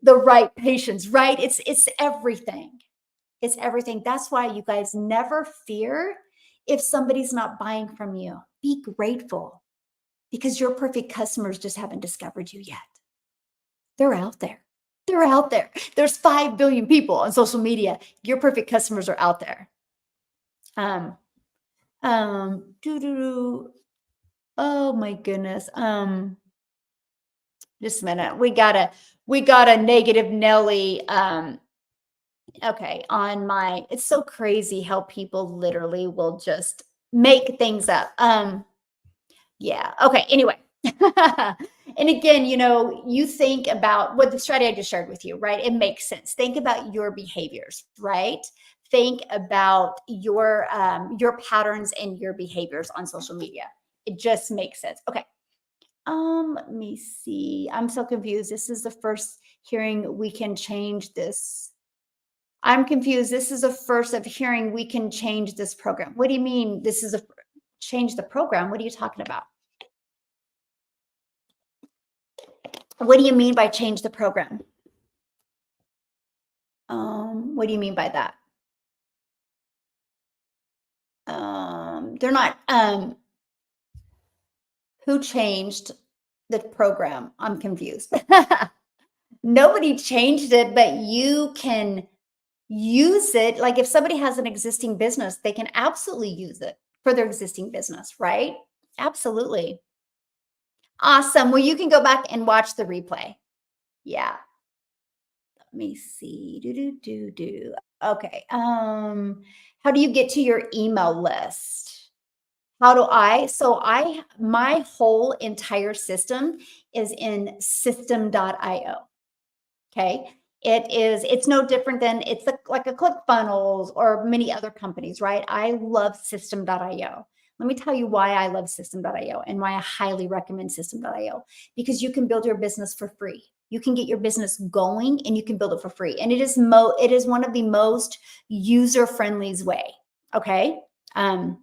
the right patients, right? It's everything. It's everything. That's why you guys never fear if somebody's not buying from you. Be grateful because your perfect customers just haven't discovered you yet. They're out there. They're out there. There's 5 billion people on social media. Your perfect customers are out there. Oh my goodness. Just a minute. We got a negative Nelly. Okay, on my, it's so crazy how people literally will just make things up. Yeah. Okay. Anyway. And again, you think about what the strategy I just shared with you, right? It makes sense. Think about your behaviors, right? Think about your patterns and your behaviors on social media. It just makes sense. Okay. Let me see. I'm so confused. This is the first hearing we can change this. I'm confused. This is the first of hearing we can change this program. What do you mean this is a change the program? What are you talking about? What do you mean by change the program? What do you mean by that? They're not, who changed the program? I'm confused. Nobody changed it, but you can use it. Like if somebody has an existing business, they can absolutely use it for their existing business, right? Absolutely. Awesome. Well, you can go back and watch the replay. Yeah. Let me see. Do do do do. Okay. How do you get to your email list? How do I? So my whole entire system is in system.io. Okay. It's no different than like a ClickFunnels or many other companies, right? I love system.io. Let me tell you why I love system.io and why I highly recommend system.io, because you can build your business for free. You can get your business going and you can build it for free. And it is one of the most user friendly way. Okay. Um,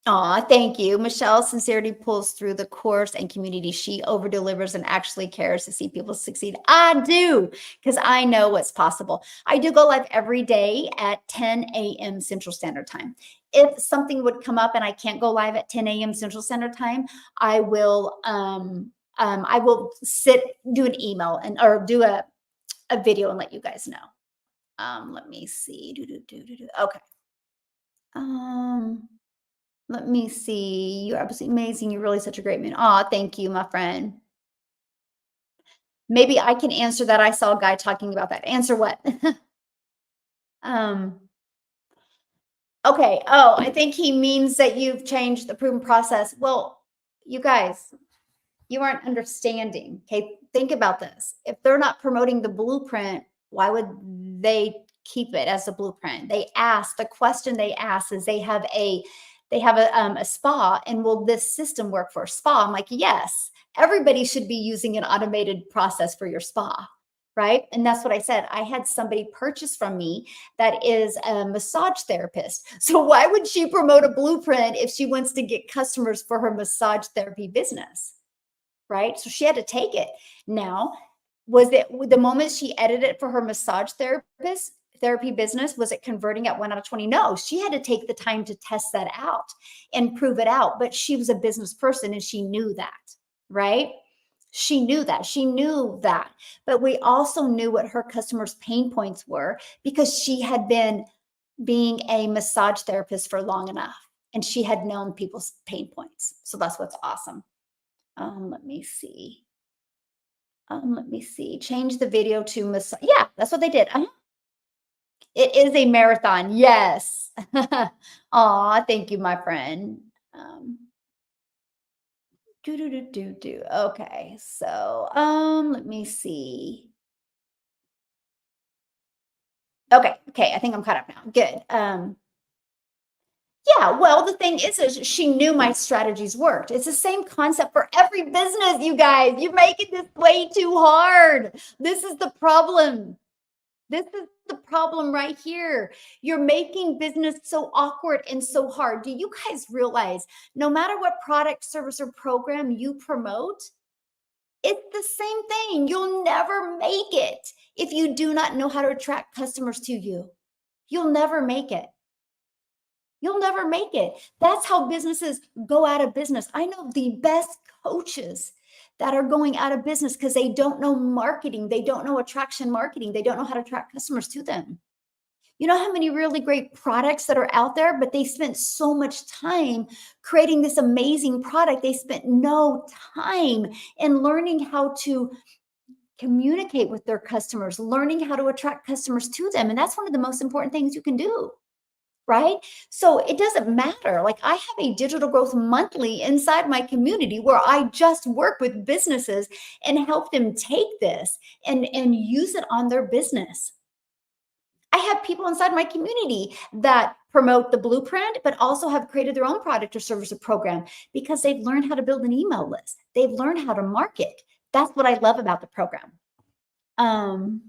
Aw, thank you. Michelle sincerity pulls through the course and community. She over delivers and actually cares to see people succeed. I do, because I know what's possible. I do go live every day at 10 a.m. Central Standard Time. If something would come up and I can't go live at 10 a.m. Central Standard Time, I will do an email or do a video and let you guys know. Let me see. Okay. Um, Let me see. You're absolutely amazing. You're really such a great man. Aw, thank you, my friend. Maybe I can answer that. I saw a guy talking about that. Answer what? um, okay. Oh, I think he means that you've changed the proven process. Well, you guys, you aren't understanding. Okay. Think about this. If they're not promoting the blueprint, why would they keep it as a blueprint? The question they ask is they have a spa, and will this system work for a spa? I'm like, yes, everybody should be using an automated process for your spa, right? And that's what I said. I had somebody purchase from me that is a massage therapist. So why would she promote a blueprint if she wants to get customers for her massage therapy business? Right? So she had to take it. Now, was it the moment she edited it for her massage therapy business, was it converting at 1 out of 20? No, she had to take the time to test that out and prove it out. But she was a business person and she knew that, right? She knew that. She knew that. But we also knew what her customers' pain points were, because she had been being a massage therapist for long enough and she had known people's pain points. So that's what's awesome. Let me see. Let me see. Change the video to massage. Yeah, that's what they did. It is a marathon. Yes. Aw, thank you, my friend. Um, do. Okay, so let me see. Okay. I think I'm caught up now. Good. Yeah, well, the thing is she knew my strategies worked. It's the same concept for every business, you guys. You're making this way too hard. This is the problem. This is the problem right here. You're making business so awkward and so hard. Do you guys realize no matter what product, service, or program you promote, it's the same thing. You'll never make it if you do not know how to attract customers to you. You'll never make it. You'll never make it. That's how businesses go out of business. I know the best coaches that are going out of business because they don't know marketing. They don't know attraction marketing. They don't know how to attract customers to them. You know how many really great products that are out there, but they spent so much time creating this amazing product. They spent no time in learning how to communicate with their customers, learning how to attract customers to them. And that's one of the most important things you can do. Right? So it doesn't matter. Like, I have a digital growth monthly inside my community where I just work with businesses and help them take this and use it on their business. I have people inside my community that promote the blueprint, but also have created their own product or service or program because they've learned how to build an email list. They've learned how to market. That's what I love about the program. Um,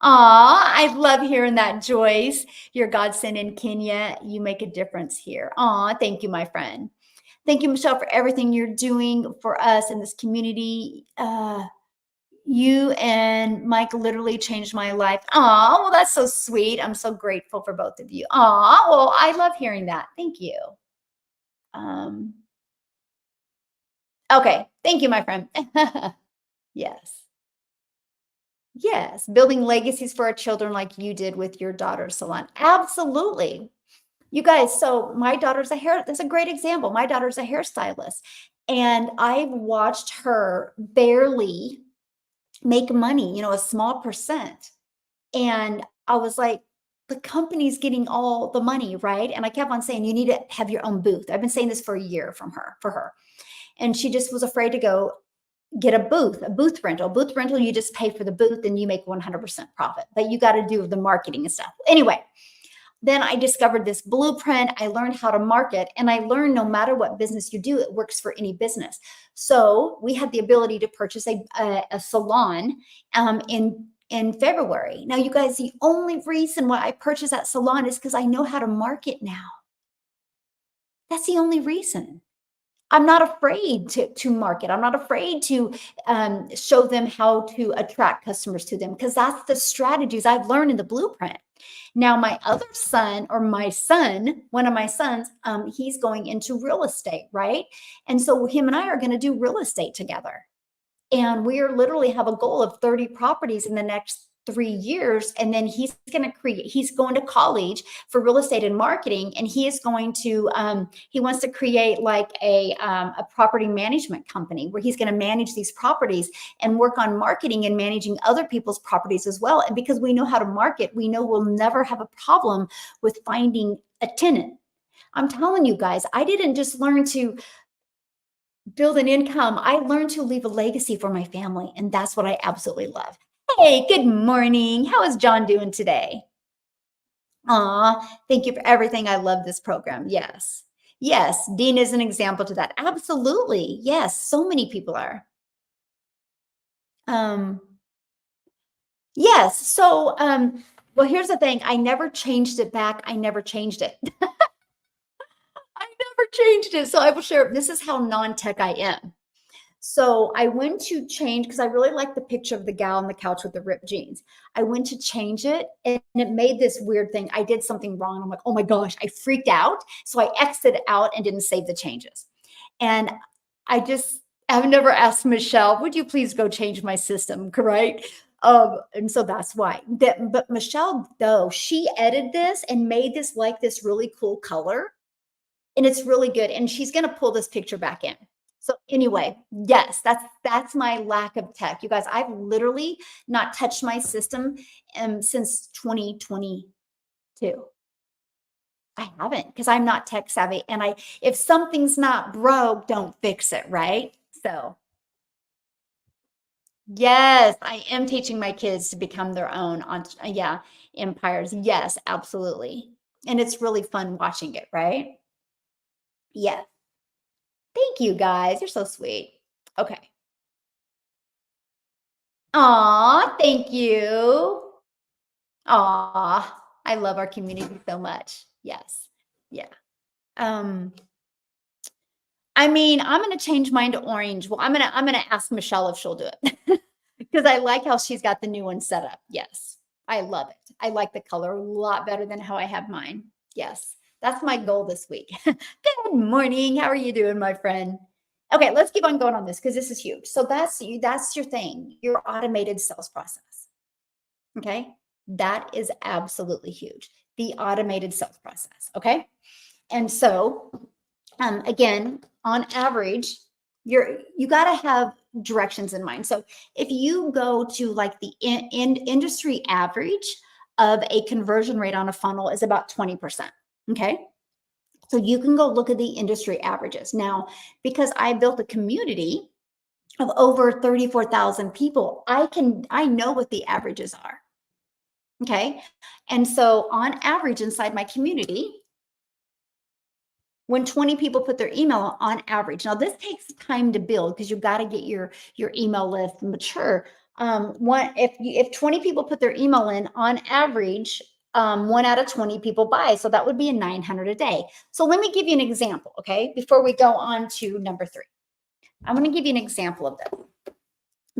Aw, I love hearing that, Joyce. Your godsend in Kenya. You make a difference here. Aw, thank you, my friend. Thank you, Michelle, for everything you're doing for us in this community. You and Mike literally changed my life. Aw, well, that's so sweet. I'm so grateful for both of you. Aw, well, I love hearing that. Thank you. Um, okay, thank you, my friend. Yes. Yes, building legacies for our children like you did with your daughter's salon. Absolutely. You guys, so my daughter's that's a great example. My daughter's a hairstylist, and I've watched her barely make money, a small percent. And I was like, the company's getting all the money, right? And I kept on saying, you need to have your own booth. I've been saying this for a year for her. And she just was afraid to go get a booth rental. Booth rental, you just pay for the booth and you make 100% profit, but you got to do the marketing and stuff. Anyway, then I discovered this blueprint. I learned how to market, and I learned no matter what business you do, it works for any business. So we had the ability to purchase a salon in February. Now, you guys, the only reason why I purchased that salon is because I know how to market now. That's the only reason. I'm not afraid to market. I'm not afraid to show them how to attract customers to them, because that's the strategies I've learned in the blueprint. Now, my other son, or one of my sons, he's going into real estate, right? And so him and I are going to do real estate together. And we are literally have a goal of 30 properties in the next 3 years. And then he's going to college for real estate and marketing. And he is going to, he wants to create like a property management company where he's going to manage these properties and work on marketing and managing other people's properties as well. And because we know how to market, we know we'll never have a problem with finding a tenant. I'm telling you guys, I didn't just learn to build an income. I learned to leave a legacy for my family, and that's what I absolutely love. Hey, good morning. How is John doing today? Aw, thank you for everything. I love this program. Yes. Yes, Dean is an example to that. Absolutely. Yes, so many people are. Um, yes. So, well, here's the thing. I never changed it back. I never changed it. I never changed it. So I will share. This is how non-tech I am. So I went to change because I really like the picture of the gal on the couch with the ripped jeans. I went to change it and it made this weird thing. I did something wrong. I'm like, oh my gosh, I freaked out. So I exited out and didn't save the changes. And I've never asked Michelle, would you please go change my system? Right. And so that's why. But Michelle, though, she edited this and made this like this really cool color. And it's really good. And she's going to pull this picture back in. So anyway, yes, that's my lack of tech. You guys, I've literally not touched my system since 2022. I haven't, because I'm not tech savvy. And if something's not broke, don't fix it, right? So yes, I am teaching my kids to become their own empires. Yes, absolutely. And it's really fun watching it, right? Yes. Thank you guys. You're so sweet. Okay. Aw, thank you. Aw, I love our community so much. Yes. Yeah. Um, I mean, I'm gonna change mine to orange. Well, I'm gonna ask Michelle if she'll do it because I like how she's got the new one set up. Yes, I love it. I like the color a lot better than how I have mine. Yes, that's my goal this week. Good morning. How are you doing, my friend? Okay, let's keep on going on this because this is huge. So that's your thing, your automated sales process. Okay. That is absolutely huge. The automated sales process. Okay. And so, again, on average, you got to have directions in mind. So if you go to like the industry average of a conversion rate on a funnel is about 20%. Okay. So you can go look at the industry averages. Now, because I built a community of over 34,000 people, I know what the averages are. Okay. And so on average inside my community, when 20 people put their email on average, now this takes time to build because you've got to get your email list mature. If 20 people put their email in on average, 1 out of 20 people buy. So that would be a 900 a day. So let me give you an example. Okay. Before we go on to number 3, I'm going to give you an example of this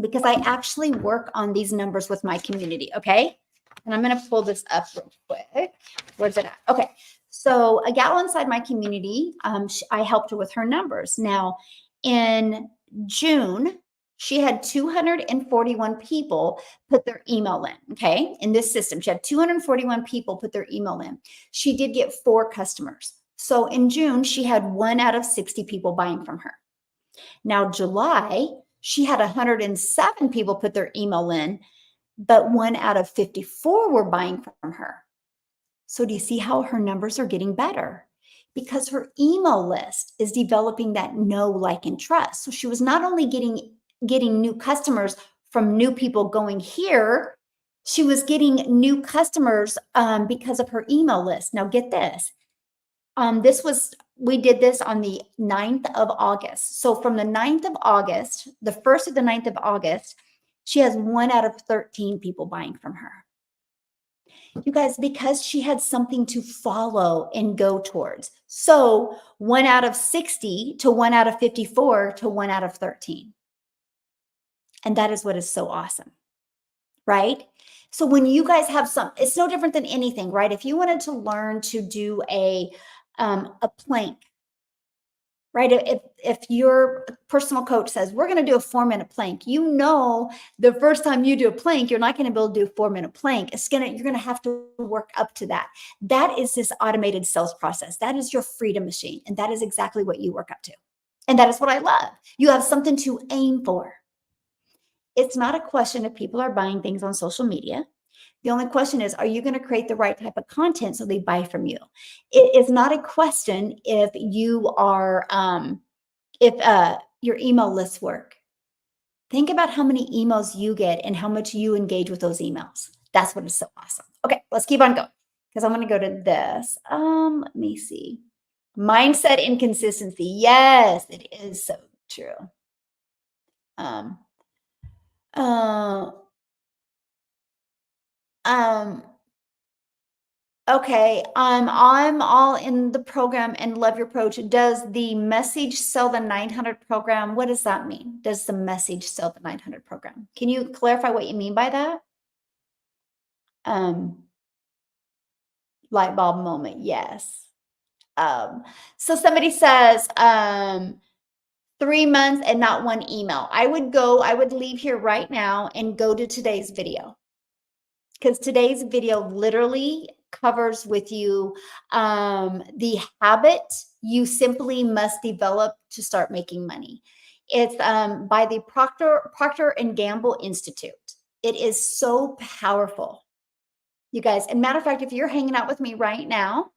because I actually work on these numbers with my community. Okay. And I'm going to pull this up real quick. Where's it at? Okay. So a gal inside my community, I helped her with her numbers. Now in June, she had 241 people put their email in, okay? In this system, she had 241 people put their email in. She did get 4 customers. So in June, she had 1 out of 60 people buying from her. Now, July, she had 107 people put their email in, but 1 out of 54 were buying from her. So do you see how her numbers are getting better? Because her email list is developing that know, like, and trust. So she was not only getting new customers from new people going here, she was getting new customers because of her email list. Now get this. We did this on the 9th of August. So from the 9th of August, the 1st of the 9th of August, she has 1 out of 13 people buying from her. You guys, because she had something to follow and go towards. So 1 out of 60 to 1 out of 54 to 1 out of 13. And that is what is so awesome, right? So when you guys have it's no different than anything, right? If you wanted to learn to do a plank, right? If your personal coach says, we're going to do a 4-minute plank, you know, the first time you do a plank, you're not going to be able to do a 4-minute plank. You're going to have to work up to that. That is this automated sales process. That is your freedom machine. And that is exactly what you work up to. And that is what I love. You have something to aim for. It's not a question if people are buying things on social media. The only question is, are you going to create the right type of content so they buy from you? It is not a question if you are, if your email lists work. Think about how many emails you get and how much you engage with those emails. That's what is so awesome. Okay, let's keep on going because I'm going to go to this. Let me see. Mindset inconsistency. Yes, it is so true. Okay, I'm all in the program and love your approach. Does the message sell the 900 program? What does that mean? Does the message sell the 900 program? Can you clarify what you mean by that? Um, Light bulb moment, yes. So somebody says 3 months and not 1 email. I would leave here right now and go to today's video. Because today's video literally covers with you the habit you simply must develop to start making money. It's by the Procter and Gamble Institute. It is so powerful, you guys. And matter of fact, if you're hanging out with me right now,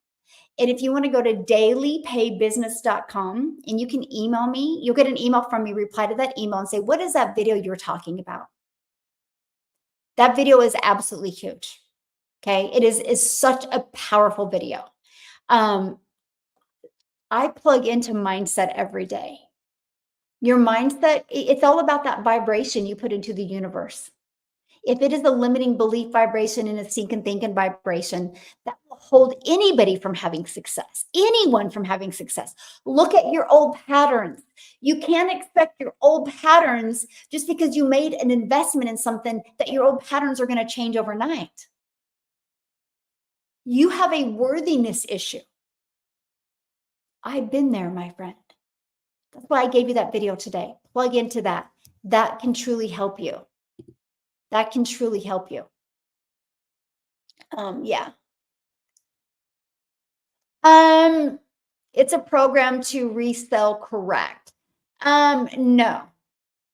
and if you want to go to dailypaybusiness.com and you can email me, you'll get an email from me, reply to that email and say, what is that video you're talking about? That video is absolutely huge. Okay. It is such a powerful video. I plug into mindset every day. Your mindset, it's all about that vibration you put into the universe. If it is a limiting belief vibration and a stinking thinking vibration, that will hold anybody from having success, anyone from having success. Look at your old patterns. You can't expect your old patterns just because you made an investment in something that your old patterns are going to change overnight. You have a worthiness issue. I've been there, my friend. That's why I gave you that video today. Plug into that. That can truly help you. That can truly help you. Yeah. It's a program to resell, correct? No.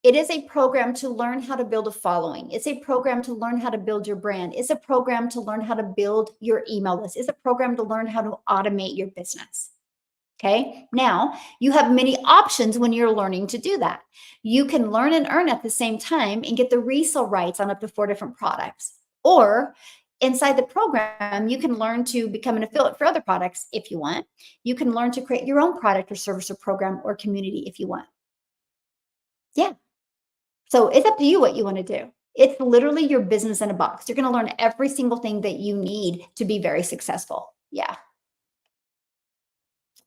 It is a program to learn how to build a following. It's a program to learn how to build your brand. It's a program to learn how to build your email list. It's a program to learn how to automate your business. Okay. Now you have many options when you're learning to do that. You can learn and earn at the same time and get the resale rights on up to 4 different products. Or inside the program, you can learn to become an affiliate for other products if you want. You can learn to create your own product or service or program or community if you want. Yeah. So it's up to you what you want to do. It's literally your business in a box. You're going to learn every single thing that you need to be very successful. Yeah.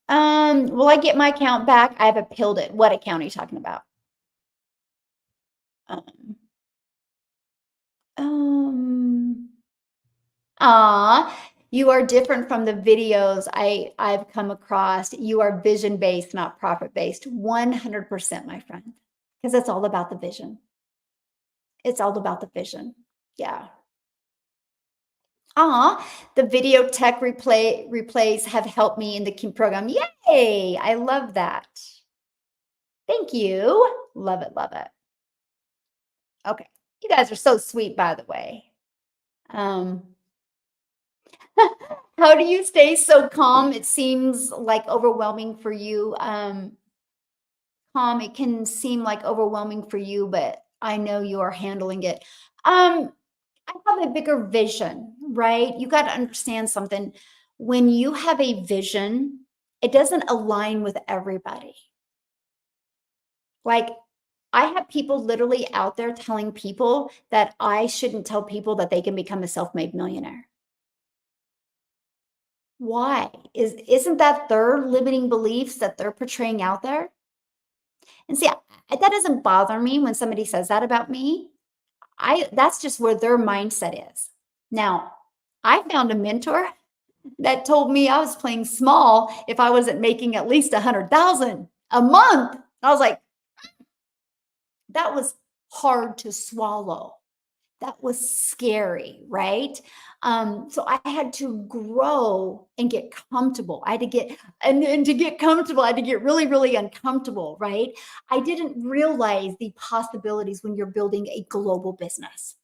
Will I get my account back? I have appealed it. What account are you talking about? You are different from the videos I've come across. You are vision-based, not profit-based. 100%, my friend. because it's all about the vision. It's all about the vision. Yeah. The video tech replays have helped me in the program. Yay! I love that. Thank you. Love it, love it. Okay. You guys are so sweet, by the way. Um, how do you stay so calm? It seems like overwhelming for you. Calm, it can seem like overwhelming for you, but I know you are handling it. I have a bigger vision, right? You got to understand something. When you have a vision, it doesn't align with everybody. Like, I have people literally out there telling people that I shouldn't tell people that they can become a self-made millionaire. Why? Isn't that their limiting beliefs that they're portraying out there? And see, that doesn't bother me when somebody says that about me. That's just where their mindset is. Now, I found a mentor that told me I was playing small if I wasn't making at least 100,000 a month. I was like, that was hard to swallow. That was scary, right? So I had to grow and get comfortable. I had to get, and to get comfortable, I had to get really, really uncomfortable, right? I didn't realize the possibilities when you're building a global business.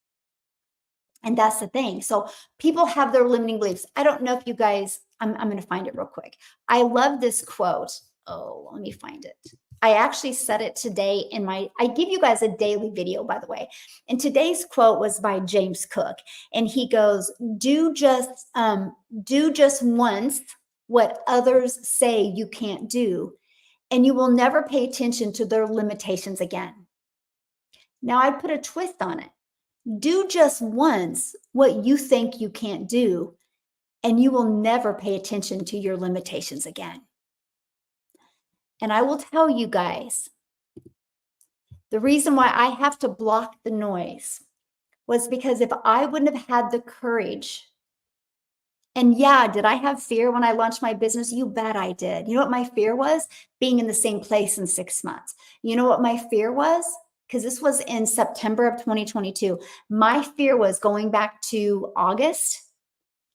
And that's the thing. So people have their limiting beliefs. I don't know if you guys, I'm going to find it real quick. I love this quote. Oh, let me find it. I actually said it today I give you guys a daily video, by the way. And today's quote was by James Cook. And he goes, do just once what others say you can't do, and you will never pay attention to their limitations again. Now I put a twist on it. Do just once what you think you can't do, and you will never pay attention to your limitations again. And I will tell you guys, the reason why I have to block the noise was because if I wouldn't have had the courage, and yeah, did I have fear when I launched my business? You bet I did. You know what my fear was? Being in the same place in 6 months. You know what my fear was? Because this was in September of 2022. My fear was going back to August.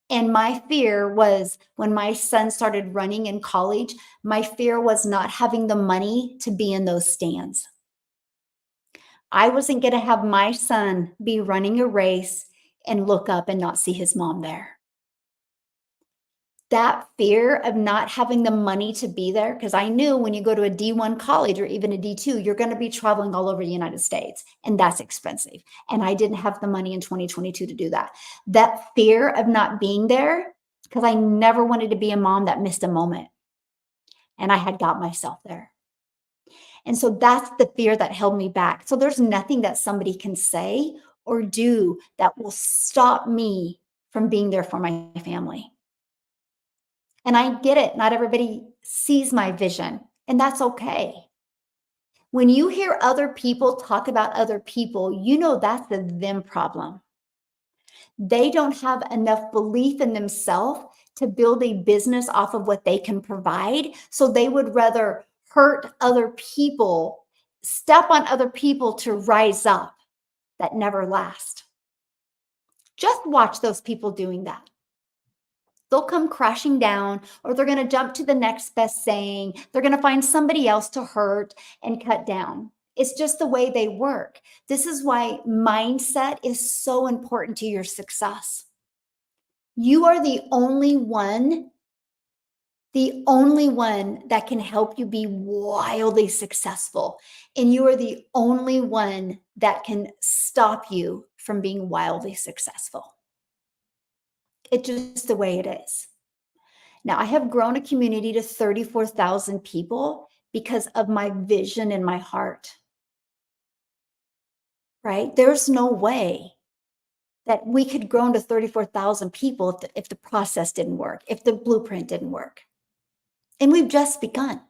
And my fear was when my son started running in college, my fear was not having the money to be in those stands. I wasn't going to have my son be running a race and look up and not see his mom there. That fear of not having the money to be there, because I knew when you go to a D1 college or even a D2, you're going to be traveling all over the United States, and that's expensive. And I didn't have the money in 2022 to do that. That fear of not being there, because I never wanted to be a mom that missed a moment. And I had got myself there. And so that's the fear that held me back. So there's nothing that somebody can say or do that will stop me from being there for my family. And I get it. Not everybody sees my vision, and that's okay. When you hear other people talk about other people, you know that's a them problem. They don't have enough belief in themselves to build a business off of what they can provide. So they would rather hurt other people, step on other people to rise up. That never last. Just watch those people doing that. They'll come crashing down, or they're going to jump to the next best saying. They're going to find somebody else to hurt and cut down. It's just the way they work. This is why mindset is so important to your success. You are the only one that can help you be wildly successful. And you are the only one that can stop you from being wildly successful. It's just the way it is. Now, I have grown a community to 34,000 people because of my vision in my heart, right? There's no way that we could grow to 34,000 people if the process didn't work, if the blueprint didn't work. And we've just begun.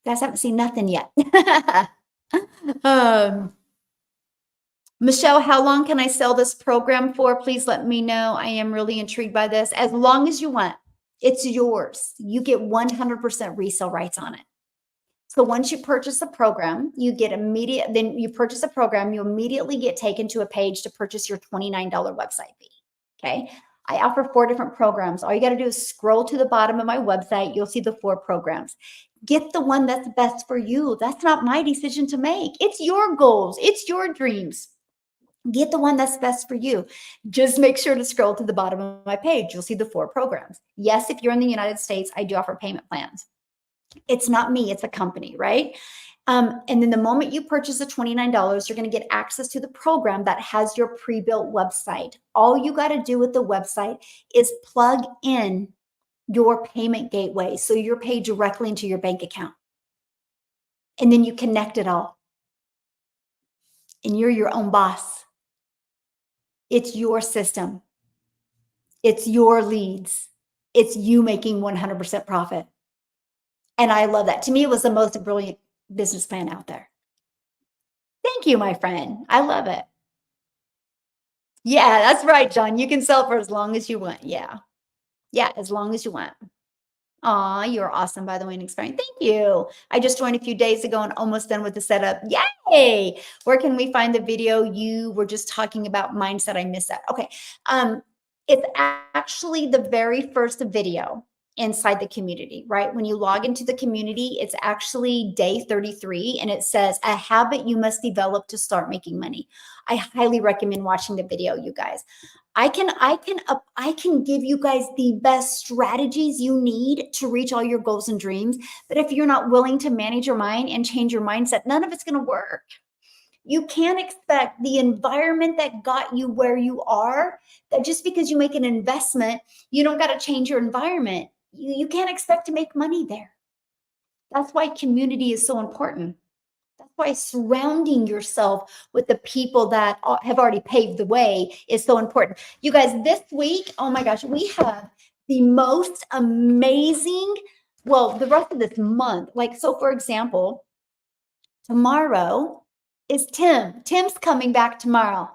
You guys haven't seen nothing yet. Michelle, how long can I sell this program for? Please let me know. I am really intrigued by this. As long as you want. It's yours. You get 100% resale rights on it. So once you purchase a program, then you purchase a program, you immediately get taken to a page to purchase your $29 website fee. Okay. I offer 4 different programs. All you got to do is scroll to the bottom of my website. You'll see the 4 programs. Get the one that's best for you. That's not my decision to make. It's your goals. It's your dreams. Get the one that's best for you. Just make sure to scroll to the bottom of my page. You'll see the 4 programs. Yes, if you're in the United States, I do offer payment plans. It's not me, it's a company, right? And then the moment you purchase the $29, you're going to get access to the program that has your pre-built website. All you got to do with the website is plug in your payment gateway so you're paid directly into your bank account. And then you connect it all. And you're your own boss. It's your system. It's your leads. It's you making 100% profit. And I love that. To me, it was the most brilliant business plan out there. Thank you, my friend. I love it. Yeah, that's right, John. You can sell for as long as you want. Yeah. Yeah, as long as you want. Aw, you're awesome, by the way, and expiring. Thank you. I just joined a few days ago and almost done with the setup. Yay! Where can we find the video? You were just talking about mindset. I missed that. Okay. It's actually the very first video inside the community, right? When you log into the community, it's actually day 33 and it says a habit you must develop to start making money. I highly recommend watching the video, you guys. I can give you guys the best strategies you need to reach all your goals and dreams. But if you're not willing to manage your mind and change your mindset, none of it's going to work. You can't expect the environment that got you where you are, that just because you make an investment, you don't got to change your environment. You can't expect to make money there. That's why community is so important. That's why surrounding yourself with the people that have already paved the way is so important. You guys, this week, oh my gosh, we have the most amazing, well, the rest of this month. Like, so for example, tomorrow is Tim. Tim's coming back tomorrow.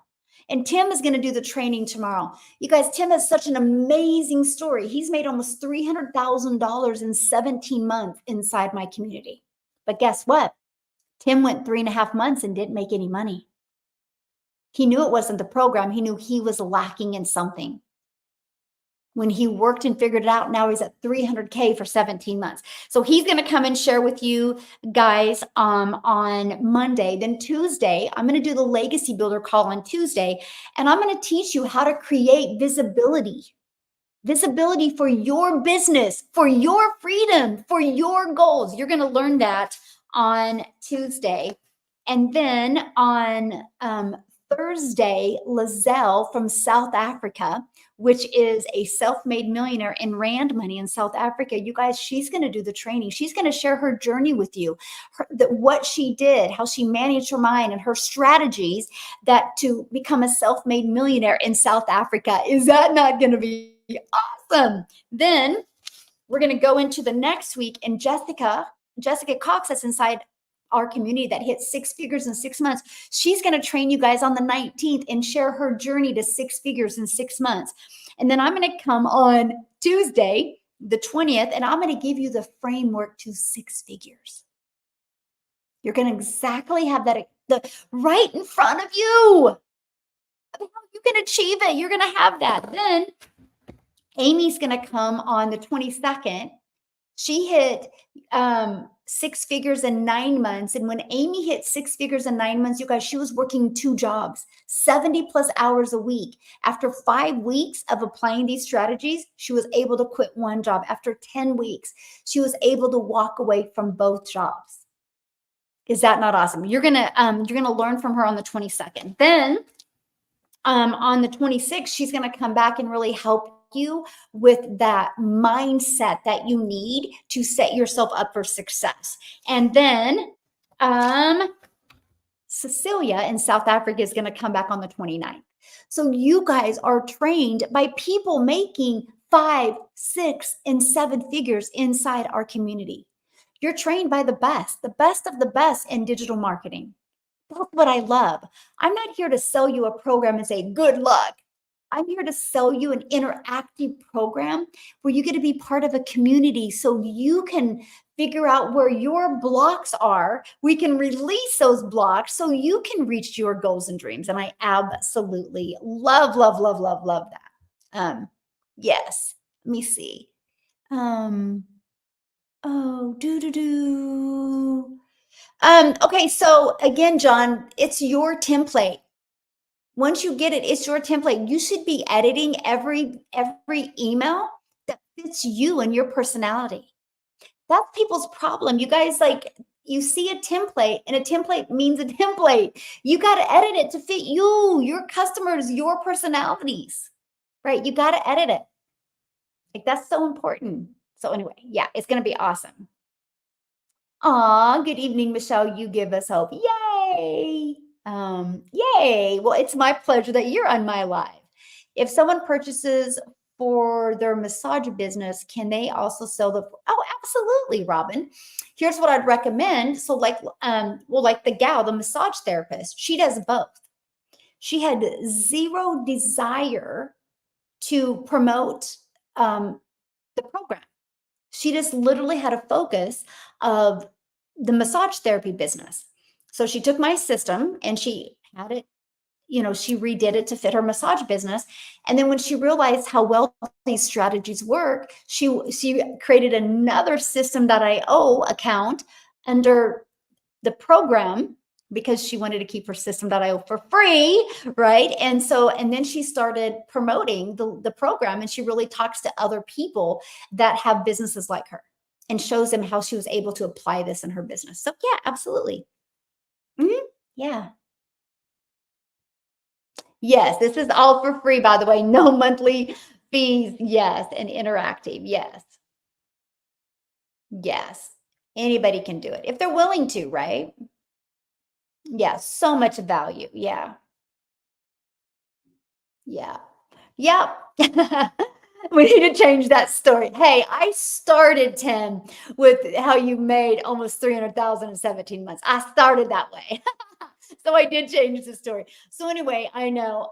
And Tim is going to do the training tomorrow. You guys, Tim has such an amazing story. He's made almost $300,000 in 17 months inside my community. But guess what? Tim went 3.5 months and didn't make any money. He knew it wasn't the program. He knew he was lacking in something. When he worked and figured it out, now he's at 300K for 17 months. So he's going to come and share with you guys on Monday. Then Tuesday, I'm going to do the Legacy Builder call on Tuesday, and I'm going to teach you how to create visibility. Visibility for your business, for your freedom, for your goals. You're going to learn that on Tuesday. And then on Thursday, Lizelle from South Africa, which is a self-made millionaire in Rand money in South Africa. You guys, she's going to do the training. She's going to share her journey with you, what she did, how she managed her mind and her strategies that to become a self-made millionaire in South Africa. Is that not going to be awesome? Then we're going to go into the next week, and Jessica Cox, that's inside our community, that hit 6 figures in 6 months. She's going to train you guys on the 19th and share her journey to 6 figures in 6 months. And then I'm going to come on Tuesday, the 20th, and I'm going to give you the framework to 6 figures. You're going to exactly have that right in front of you. You can achieve it. You're going to have that. Then Amy's going to come on the 22nd. She hit 6 figures in 9 months. And when Amy hit 6 figures in 9 months, you guys, she was working 2 jobs, 70 plus hours a week. After 5 weeks of applying these strategies, she was able to quit 1 job. After 10 weeks, she was able to walk away from both jobs. Is that not awesome? You're gonna learn from her on the 22nd. Then on the 26th, she's gonna come back and really help you with that mindset that you need to set yourself up for success. And then Cecilia in South Africa is going to come back on the 29th. So you guys are trained by people making 5, 6, and 7 figures inside our community. You're trained by the best of the best in digital marketing. That's what I love. I'm not here to sell you a program and say, good luck. I'm here to sell you an interactive program where you get to be part of a community so you can figure out where your blocks are. We can release those blocks so you can reach your goals and dreams. And I absolutely love, love, love, love, love that. Yes. Let me see. Oh, do. Okay, so again, John, it's your template. Once you get it, it's your template. You should be editing every email that fits you and your personality. That's people's problem. You guys, like, you see a template, and a template means a template. You got to edit it to fit you, your customers, your personalities, right? You got to edit it. Like, that's so important. So anyway, yeah, it's going to be awesome. Aw, good evening, Michelle. You give us hope. Yay. Yay. Well, it's my pleasure that you're on my live. If someone purchases for their massage business, can they also sell the, oh, absolutely, Robin. Here's what I'd recommend. So like, like the gal, the massage therapist, she does both. She had zero desire to promote the program. She just literally had a focus of the massage therapy business. So she took my system and she had it, she redid it to fit her massage business. And then when she realized how well these strategies work, she created another System.io account under the program because she wanted to keep her System.io for free, right? And then she started promoting the program, and she really talks to other people that have businesses like her and shows them how she was able to apply this in her business. So yeah, absolutely. Yeah. Yes, this is all for free, by the way. No monthly fees. Yes, and interactive. Yes. Yes. Anybody can do it if they're willing to, right? Yeah, so much value. Yeah. Yeah. Yep. We need to change that story. Hey, I started, Tim, with how you made almost 300,000 in 17 months. I started that way. So I did change the story. So anyway, I know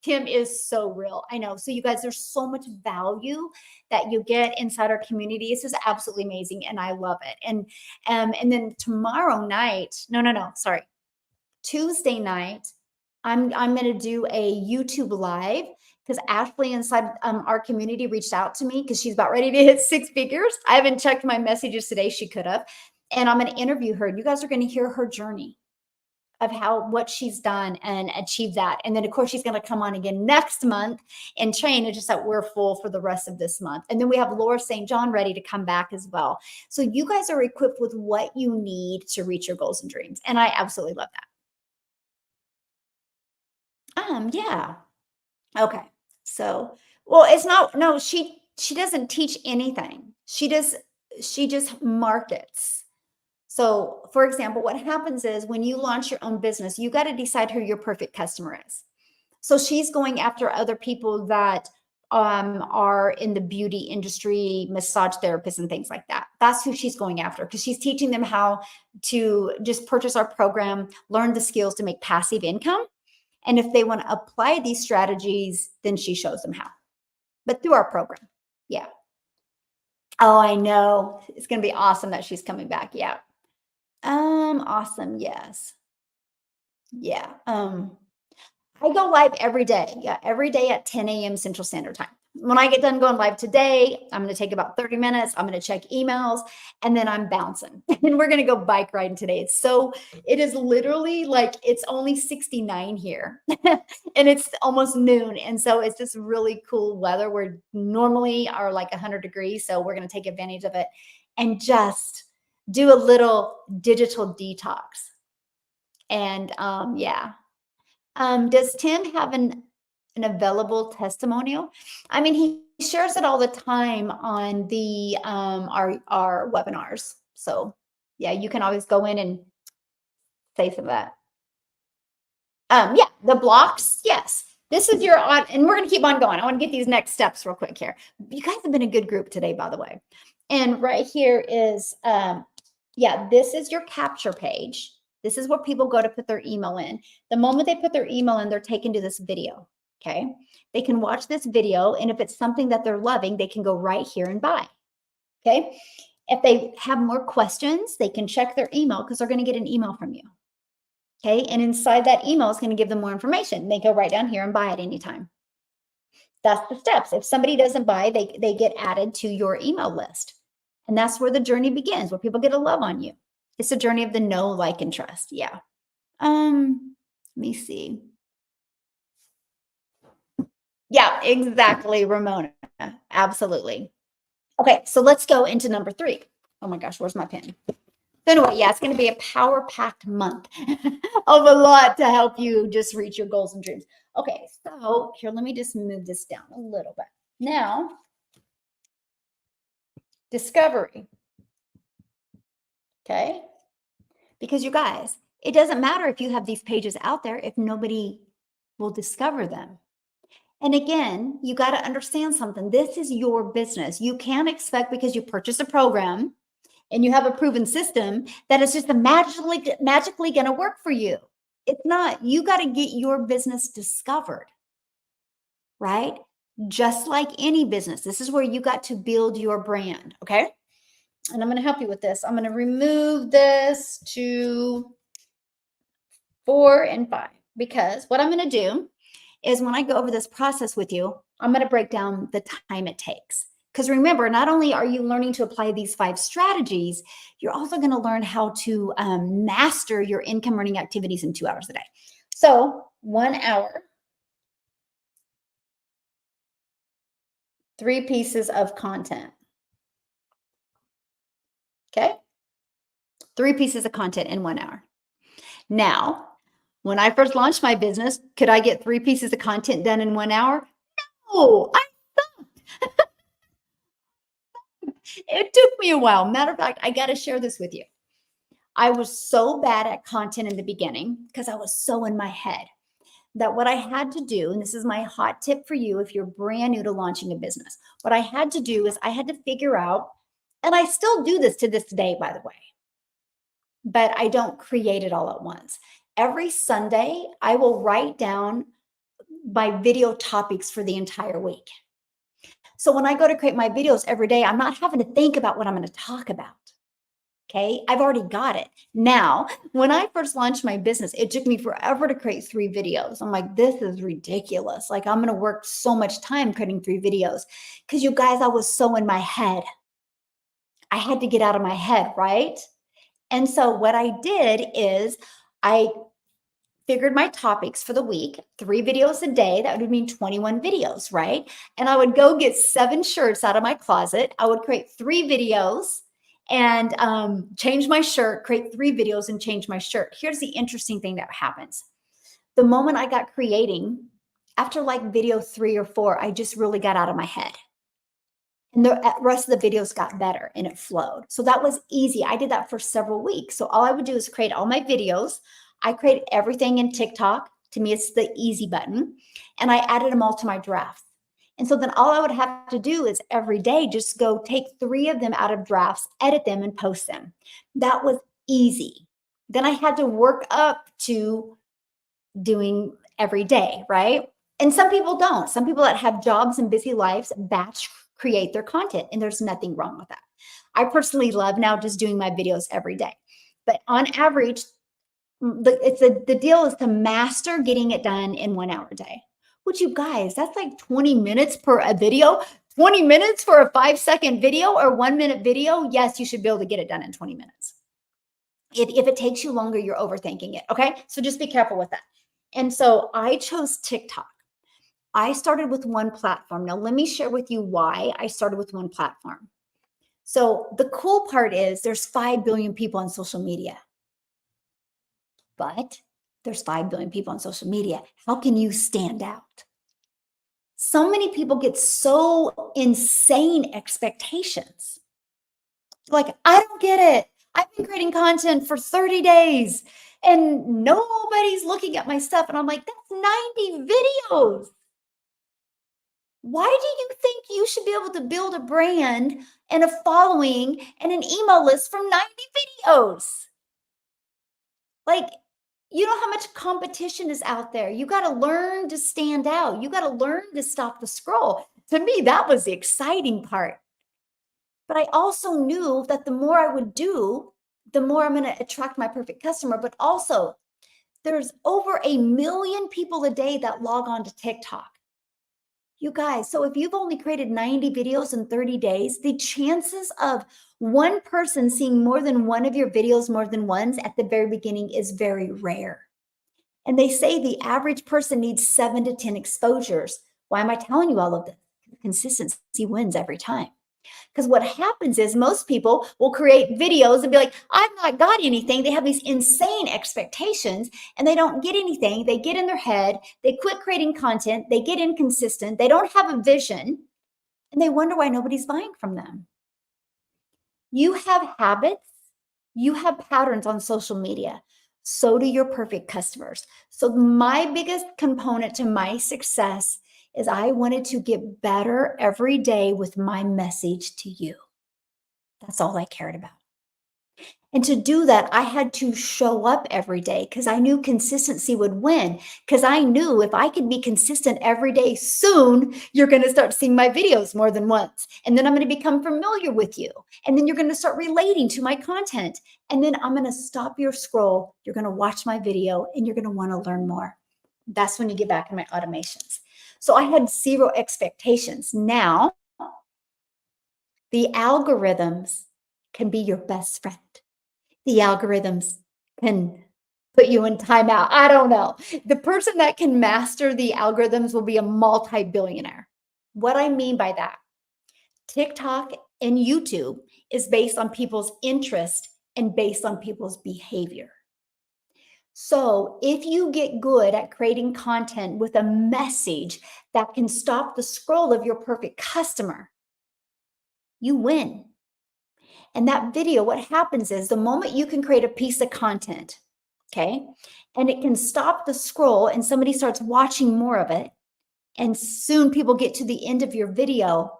Tim is so real. I know. So you guys, there's so much value that you get inside our community. This is absolutely amazing, and I love it. And then tomorrow night, no, sorry, Tuesday night, I'm going to do a YouTube live because Ashley inside our community reached out to me because she's about ready to hit 6 figures. I haven't checked my messages today. She could have. And I'm going to interview her. You guys are going to hear her journey of what she's done and achieve that. And then of course she's going to come on again next month and train. It's just that we're full for the rest of this month. And then we have Laura St. John ready to come back as well. So you guys are equipped with what you need to reach your goals and dreams. And I absolutely love that. Yeah. Okay. So, well, it's not, no, she doesn't teach anything. She just markets. So, for example, what happens is when you launch your own business, you got to decide who your perfect customer is. So she's going after other people that are in the beauty industry, massage therapists and things like that. That's who she's going after because she's teaching them how to just purchase our program, learn the skills to make passive income. And if they want to apply these strategies, then she shows them how, but through our program. Yeah. Oh, I know. It's going to be awesome that she's coming back. Yeah. Awesome. Yes. Yeah. I go live every day. Yeah. Every day at 10 a.m. Central Standard Time. When I get done going live today, I'm going to take about 30 minutes. I'm going to check emails and then I'm bouncing and we're going to go bike riding today. It is literally like, it's only 69 here and it's almost noon. And so it's just really cool weather. We're normally are like 100 degrees. So we're going to take advantage of it and just do a little digital detox. And yeah. Does Tim have an available testimonial? I mean, he shares it all the time on the our webinars. So yeah, you can always go in and say some of that. Yeah, the blocks. Yes. This is your on, and we're going to keep on going. I want to get these next steps real quick here. You guys have been a good group today, by the way. And right here is, yeah, this is your capture page. This is where people go to put their email in. The moment they put their email in, they're taken to this video. Okay. They can watch this video. And if it's something that they're loving, they can go right here and buy. Okay. If they have more questions, they can check their email because they're going to get an email from you. Okay. And inside that email is going to give them more information. They go right down here and buy at any time. That's the steps. If somebody doesn't buy, they get added to your email list. And that's where the journey begins, where people get a love on you. It's a journey of the know, like, and trust. Yeah. Let me see. Yeah, exactly, Ramona. Absolutely. Okay, so let's go into number 3. Oh my gosh, where's my pen? So anyway, yeah, it's going to be a power-packed month of a lot to help you just reach your goals and dreams. Okay, so here, let me just move this down a little bit. Now, discovery. Okay, because you guys, it doesn't matter if you have these pages out there if nobody will discover them. And again, you got to understand something. This is your business. You can't expect because you purchase a program and you have a proven system that it's just magically going to work for you. It's not. You got to get your business discovered, right? Just like any business. This is where you got to build your brand, okay? And I'm going to help you with this. I'm going to remove this to 4 and 5 because what I'm going to do is when I go over this process with you, I'm going to break down the time it takes. Because remember, not only are you learning to apply these 5 strategies, you're also going to learn how to master your income earning activities in 2 hours a day. So 1 hour, 3 pieces of content. Okay? 3 pieces of content in 1 hour. Now, when I first launched my business, could I get 3 pieces of content done in 1 hour? No, I sucked. It took me a while. Matter of fact, I got to share this with you. I was so bad at content in the beginning because I was so in my head that what I had to do, and this is my hot tip for you if you're brand new to launching a business, what I had to do is I had to figure out, and I still do this to this day, by the way, but I don't create it all at once. Every Sunday, I will write down my video topics for the entire week. So when I go to create my videos every day, I'm not having to think about what I'm going to talk about. Okay, I've already got it. Now, when I first launched my business, it took me forever to create 3 videos. I'm like, this is ridiculous. Like, I'm going to work so much time creating 3 videos because you guys, I was so in my head. I had to get out of my head, right? And so what I did is I figured my topics for the week, 3 videos a day. That would mean 21 videos, right? And I would go get 7 shirts out of my closet. I would create 3 videos and change my shirt, create 3 videos and change my shirt. Here's the interesting thing that happens. The moment I got creating, after like video 3 or 4, I just really got out of my head. And the rest of the videos got better and it flowed. So that was easy. I did that for several weeks. So all I would do is create all my videos. I create everything in TikTok. To me, it's the easy button. And I added them all to my drafts. And so then all I would have to do is every day just go take 3 of them out of drafts, edit them, and post them. That was easy. Then I had to work up to doing every day, right? And some people don't. Some people that have jobs and busy lives batch create their content, and there's nothing wrong with that. I personally love now just doing my videos every day. But on average, the deal is to master getting it done in 1 hour a day. Which, you guys, that's like 20 minutes per a video. 20 minutes for a 5-second video or 1-minute video. Yes, you should be able to get it done in 20 minutes. If it takes you longer, you're overthinking it. Okay. So just be careful with that. And so I chose TikTok. I started with one platform. Now, let me share with you why I started with one platform. So the cool part is there's 5 billion people on social media. But there's 5 billion people on social media. How can you stand out? So many people get so insane expectations. Like, I don't get it. I've been creating content for 30 days and nobody's looking at my stuff. And I'm like, that's 90 videos. Why do you think you should be able to build a brand and a following and an email list from 90 videos? Like, you know how much competition is out there. You got to learn to stand out. You got to learn to stop the scroll. To me, that was the exciting part. But I also knew that the more I would do, the more I'm going to attract my perfect customer. But also, there's over 1 million people a day that log on to TikTok. You guys, so if you've only created 90 videos in 30 days, the chances of one person seeing more than one of your videos more than once at the very beginning is very rare. And they say the average person needs 7 to 10 exposures. Why am I telling you all of this? Consistency wins every time. Because what happens is most people will create videos and be like, I've not got anything. They have these insane expectations and they don't get anything. They get in their head, they quit creating content, they get inconsistent, they don't have a vision, and they wonder why nobody's buying from them. You have habits, you have patterns on social media. So do your perfect customers. So, my biggest component to my success is I wanted to get better every day with my message to you. That's all I cared about. And to do that, I had to show up every day because I knew consistency would win. Because I knew if I could be consistent every day, soon you're going to start seeing my videos more than once. And then I'm going to become familiar with you. And then you're going to start relating to my content. And then I'm going to stop your scroll. You're going to watch my video and you're going to want to learn more. That's when you get back in my automations. So I had zero expectations. Now, the algorithms can be your best friend. The algorithms can put you in timeout. I don't know. The person that can master the algorithms will be a multi-billionaire. What I mean by that, TikTok and YouTube is based on people's interest and based on people's behavior. So if you get good at creating content with a message that can stop the scroll of your perfect customer, you win. And that video, what happens is the moment you can create a piece of content, okay, and it can stop the scroll and somebody starts watching more of it, and soon people get to the end of your video,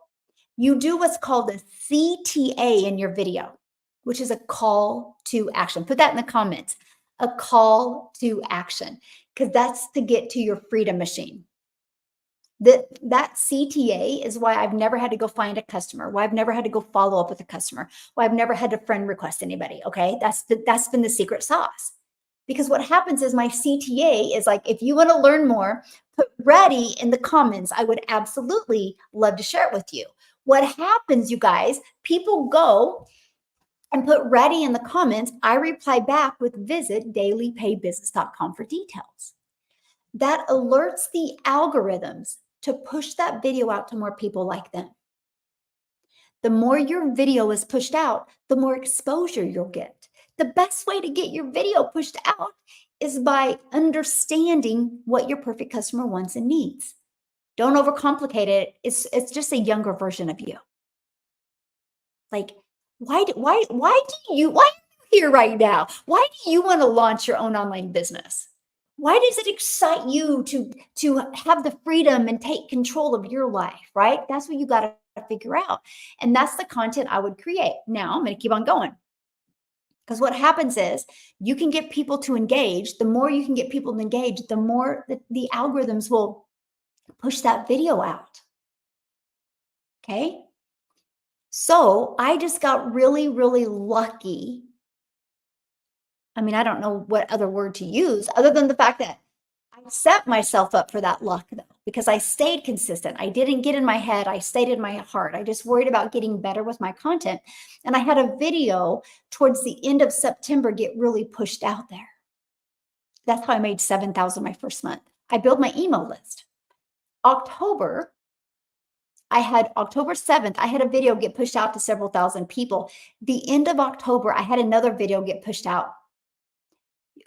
you do what's called a CTA in your video, which is a call to action. Put that in the comments, a call to action, because that's to get to your freedom machine. That CTA is why I've never had to go find a customer, why I've never had to go follow up with a customer, why I've never had to friend request anybody. Okay. That's been the secret sauce. Because what happens is my CTA is like, if you want to learn more, put ready in the comments. I would absolutely love to share it with you. What happens, you guys, people go and put ready in the comments. I reply back with visit dailypaybusiness.com for details. That alerts the algorithms to push that video out to more people like them. The more your video is pushed out, the more exposure you'll get. The best way to get your video pushed out is by understanding what your perfect customer wants and needs. Don't overcomplicate it. It's just a younger version of you. Like, why are you here right now? Why do you want to launch your own online business? Why does it excite you to have the freedom and take control of your life, right? That's what you got to figure out. And that's the content I would create. Now I'm going to keep on going. Because what happens is you can get people to engage. The more you can get people to engage, the more the algorithms will push that video out. Okay? So I just got really, really lucky. I mean, I don't know what other word to use other than the fact that I set myself up for that luck, though, because I stayed consistent. I didn't get in my head. I stayed in my heart. I just worried about getting better with my content. And I had a video towards the end of September get really pushed out there. That's how I made 7,000 my first month. I built my email list. October 7th, I had a video get pushed out to several thousand people. The end of October, I had another video get pushed out.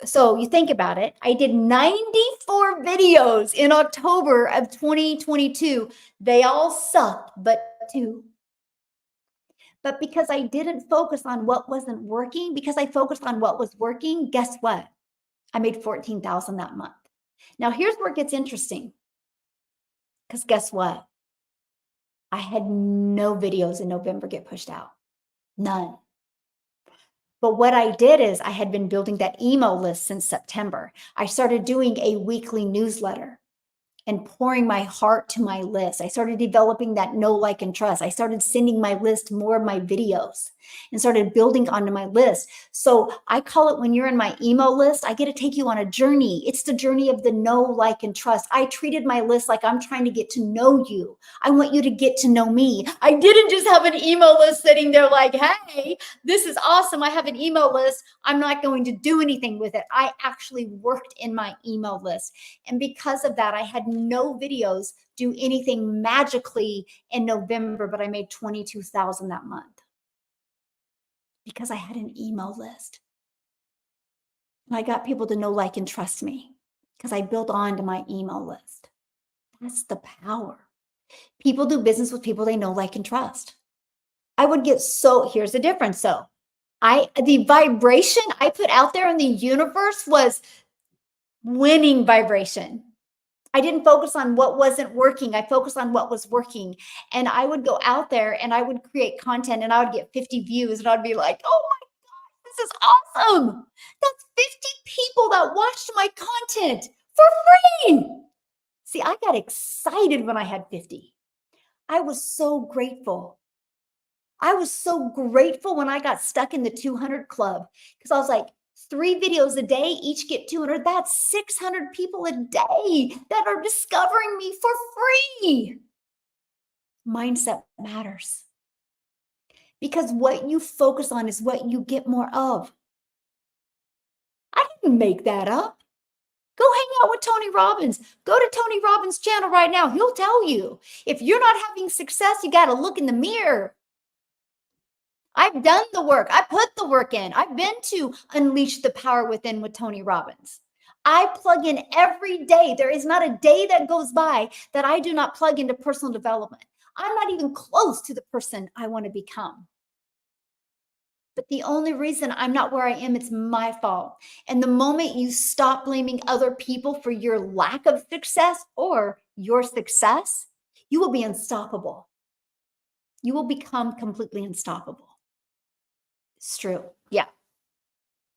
So you think about it, I did 94 videos in October of 2022. They all sucked, but 2. But because I didn't focus on what wasn't working, because I focused on what was working, guess what? I made 14,000 that month. Now here's where it gets interesting. Because guess what? I had no videos in November get pushed out. None. But what I did is I had been building that email list since September. I started doing a weekly newsletter. and pouring my heart to my list. I started developing that know, like, and trust. I started sending my list more of my videos and started building onto my list. So I call it, when you're in my email list, I get to take you on a journey. It's the journey of the know, like, and trust. I treated my list like I'm trying to get to know you. I want you to get to know me. I didn't just have an email list sitting there like, hey, this is awesome. I have an email list. I'm not going to do anything with it. I actually worked in my email list. And because of that, I had no videos do anything magically in November, but I made $22,000 that month because I had an email list. And I got people to know, like, and trust me because I built onto my email list. That's the power. People do business with people they know, like, and trust. I would get here's the difference. So the vibration I put out there in the universe was winning vibration. I didn't focus on what wasn't working. I focused on what was working. And I would go out there and I would create content and I would get 50 views and I'd be like, oh my God, this is awesome. That's 50 people that watched my content for free. See, I got excited when I had 50. I was so grateful. I was so grateful when I got stuck in the 200 club because I was like, 3 videos a day, each get 200. That's 600 people a day that are discovering me for free. Mindset matters because what you focus on is what you get more of. I didn't make that up. Go hang out with Tony Robbins. Go to Tony Robbins' channel right now. He'll tell you if you're not having success, you got to look in the mirror. I've done the work. I put the work in. I've been to Unleash the Power Within with Tony Robbins. I plug in every day. There is not a day that goes by that I do not plug into personal development. I'm not even close to the person I want to become. But the only reason I'm not where I am, it's my fault. And the moment you stop blaming other people for your lack of success or your success, you will be unstoppable. You will become completely unstoppable. It's true. Yeah.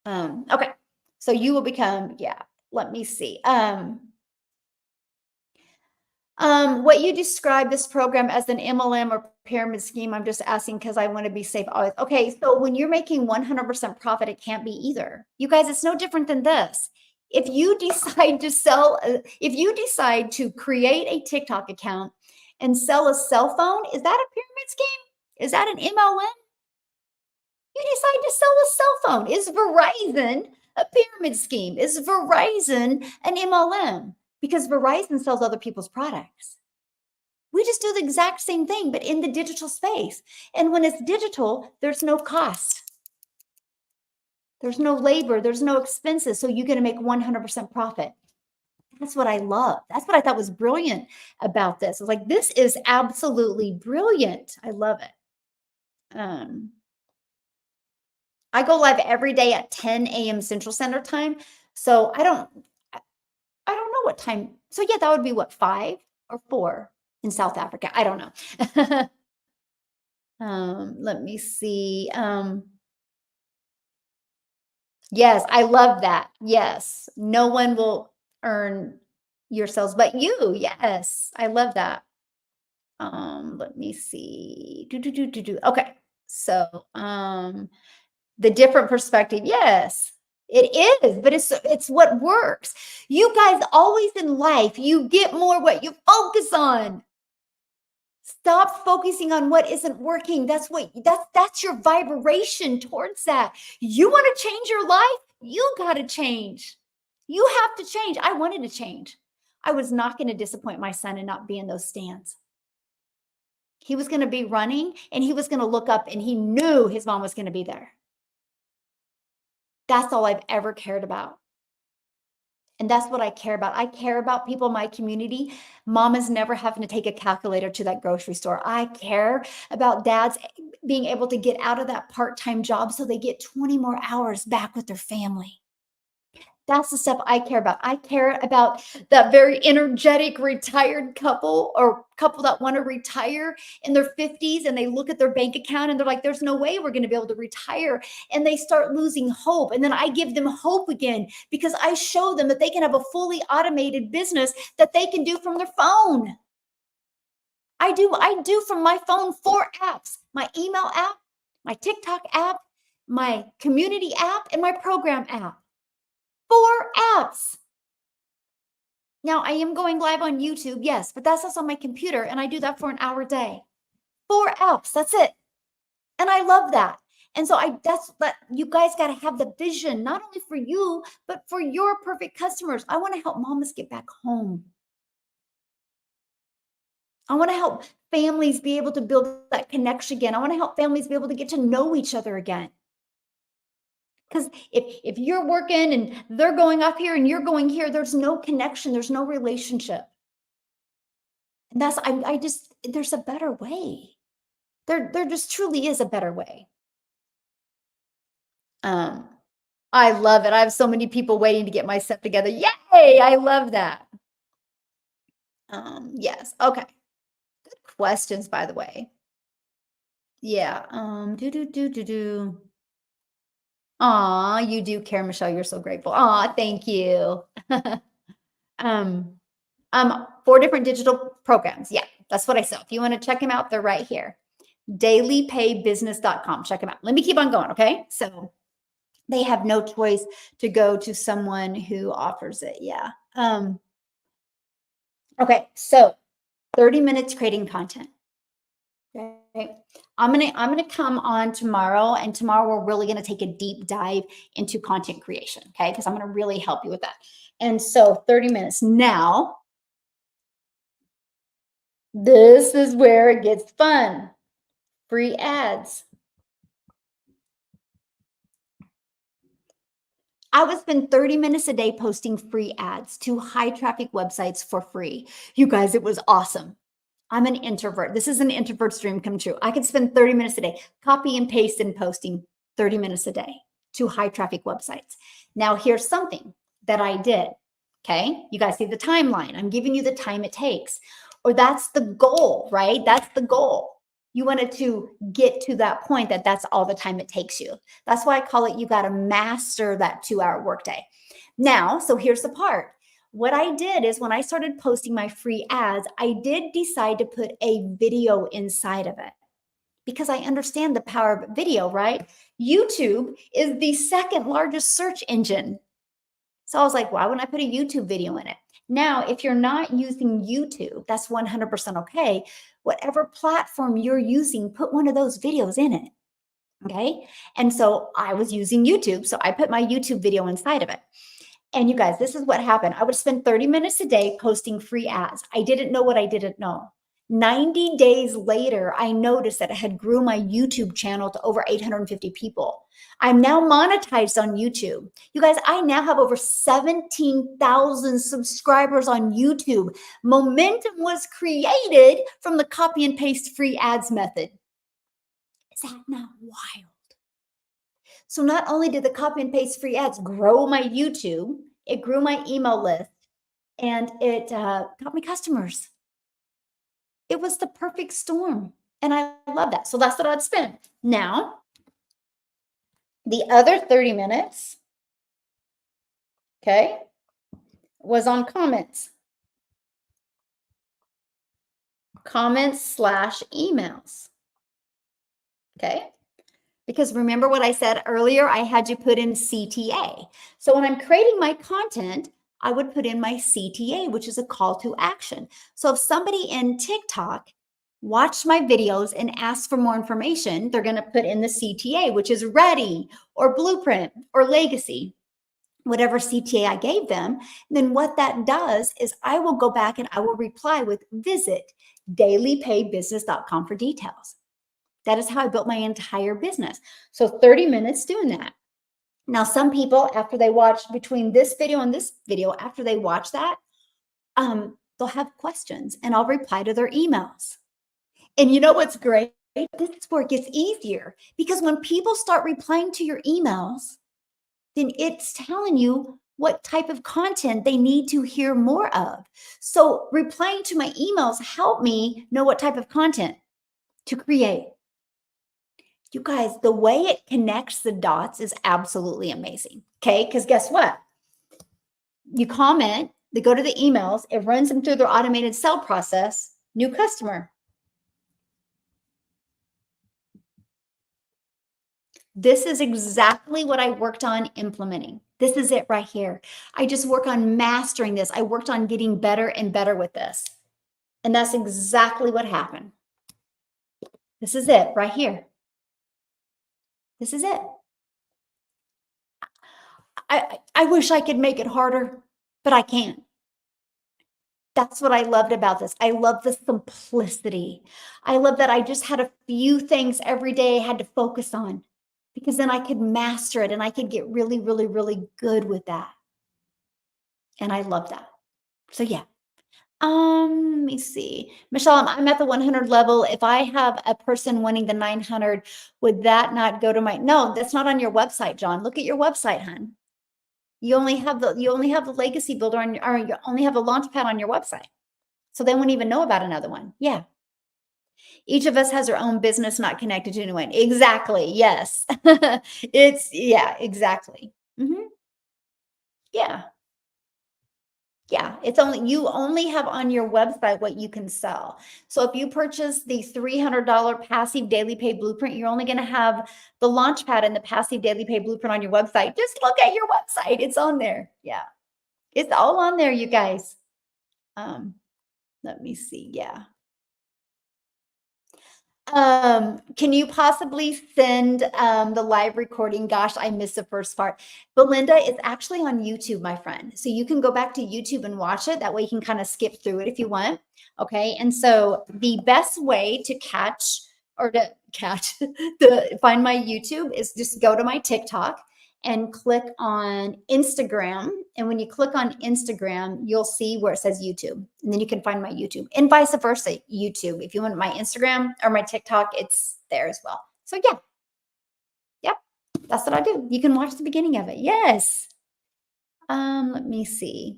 Okay. So you will become, let me see. What you describe this program as an MLM or pyramid scheme, I'm just asking because I want to be safe always. Okay. So when you're making 100% profit, it can't be either. You guys, it's no different than this. If you decide to if you decide to create a TikTok account and sell a cell phone, is that a pyramid scheme? Is that an MLM? You decide to sell a cell phone. Is Verizon a pyramid scheme? Is Verizon an MLM? Because Verizon sells other people's products. We just do the exact same thing, but in the digital space. And when it's digital, there's no cost. There's no labor. There's no expenses. So you're going to make 100% profit. That's what I love. That's what I thought was brilliant about this. I was like, this is absolutely brilliant. I love it. I go live every day at 10 a.m. Central Standard Time. So I don't know what time. So yeah, that would be what, 5 or 4 in South Africa. I don't know. Let me see. Yes, I love that. Yes. No one will earn your sales but you. Yes. I love that. Let me see. Okay. So, the different perspective. Yes, it is, but it's what works. You guys, always in life, you get more what you focus on. Stop focusing on what isn't working. That's your vibration towards that. You want to change your life? You got to change. You have to change. I wanted to change. I was not going to disappoint my son and not be in those stands. He was going to be running and he was going to look up and he knew his mom was going to be there. That's all I've ever cared about. And that's what I care about. I care about people in my community. Mamas never having to take a calculator to that grocery store. I care about dads being able to get out of that part-time job so they get 20 more hours back with their family. That's the stuff I care about. I care about that very energetic retired couple or couple that want to retire in their 50s and they look at their bank account and they're like, there's no way we're going to be able to retire. And they start losing hope. And then I give them hope again because I show them that they can have a fully automated business that they can do from their phone. I do from my phone 4 apps: my email app, my TikTok app, my community app, and my program app. 4 apps. Now, I am going live on YouTube, yes, but that's also on my computer, and I do that for an hour a day. 4 apps, that's it. And I love that. And so but you guys got to have the vision, not only for you, but for your perfect customers. I want to help mamas get back home. I want to help families be able to build that connection again. I want to help families be able to get to know each other again. Because if you're working and they're going up here and you're going here, there's no connection, there's no relationship. And there's a better way. There just truly is a better way. I love it. I have so many people waiting to get my stuff together. Yay! I love that. Yes. Okay. Good questions, by the way. Yeah. Aw, you do care, Michelle. You're so grateful. Aw, thank you. um, 4 different digital programs. Yeah, that's what I said. If you want to check them out, they're right here. dailypaybusiness.com. Check them out. Let me keep on going. Okay. So they have no choice to go to someone who offers it. Yeah. Okay. So 30 minutes creating content. Okay. I'm gonna come on tomorrow, and tomorrow we're really gonna take a deep dive into content creation, okay? Because I'm gonna really help you with that. And so 30 minutes. Now, this is where it gets fun. Free ads. I would spend 30 minutes a day posting free ads to high traffic websites for free. You guys, it was awesome. I'm an introvert. This is an introvert's dream come true. I could spend 30 minutes a day, copy and paste and posting 30 minutes a day to high traffic websites. Now, here's something that I did. Okay. You guys see the timeline. I'm giving you the time it takes, or that's the goal, right? That's the goal. You wanted to get to that point that's all the time it takes you. That's why I call it, you got to master that 2-hour workday. Now, so here's the part. What I did is when I started posting my free ads, I did decide to put a video inside of it because I understand the power of video, right? YouTube is the second largest search engine. So I was like, why wouldn't I put a YouTube video in it? Now, if you're not using YouTube, that's 100% okay. Whatever platform you're using, put one of those videos in it. Okay. And so I was using YouTube. So I put my YouTube video inside of it. And you guys, this is what happened. I would spend 30 minutes a day posting free ads. I didn't know what I didn't know. 90 days later, I noticed that I had grew my YouTube channel to over 850 people. I'm now monetized on YouTube. You guys, I now have over 17,000 subscribers on YouTube. Momentum was created from the copy and paste free ads method. Is that not wild? So not only did the copy and paste free ads grow my YouTube, it grew my email list, and it got me customers. It was the perfect storm. And I love that. So that's what I'd spend. Now, the other 30 minutes, okay, was on comments. Comments/emails. Okay. Because remember what I said earlier, I had you put in CTA. So when I'm creating my content, I would put in my CTA, which is a call to action. So if somebody in TikTok watched my videos and asked for more information, they're going to put in the CTA, which is ready or blueprint or legacy, whatever CTA I gave them. And then what that does is I will go back and I will reply with visit dailypaybusiness.com for details. That is how I built my entire business. So 30 minutes doing that. Now, some people, after they watch between this video and this video, after they watch that, they'll have questions and I'll reply to their emails. And you know what's great? This is where it gets easier because when people start replying to your emails, then it's telling you what type of content they need to hear more of. So replying to my emails help me know what type of content to create. You guys, the way it connects the dots is absolutely amazing. Okay, because guess what? You comment, they go to the emails, it runs them through their automated sell process, new customer. This is exactly what I worked on implementing. This is it right here. I just work on mastering this. I worked on getting better and better with this. And that's exactly what happened. This is it right here. This is it. I wish I could make it harder, but I can't. That's what I loved about this. I love the simplicity. I love that I just had a few things every day I had to focus on because then I could master it and I could get really, really, really good with that. And I love that. So yeah. Let me see. Michelle, I'm at the 100 level. If I have a person wanting the 900, would that not go to my, no, that's not on your website, John. Look at your website, hun. You only have the legacy builder on or you only have a launch pad on your website. So they wouldn't even know about another one. Yeah. Each of us has our own business not connected to anyone. Exactly. Yes. Yeah, exactly. Yeah. Yeah, it's only you only have on your website what you can sell. So if you purchase the $300 passive daily pay blueprint, you're only going to have the launchpad and the passive daily pay blueprint on your website. Just look at your website. It's on there. Yeah. It's all on there, you guys. Um, let me see. Yeah. Can you possibly send the live recording? Gosh, I missed the first part. Belinda, it's actually on YouTube, my friend. So you can go back to YouTube and watch it. That way you can kind of skip through it if you want. Okay. And so the best way to catch or to catch to find my YouTube is just go to my TikTok and click on Instagram. And when you click on Instagram, you'll see where it says YouTube. And then you can find my YouTube and vice versa, YouTube. If you want my Instagram or my TikTok, it's there as well. So yeah. Yep. That's what I do. You can watch the beginning of it. Yes. Let me see.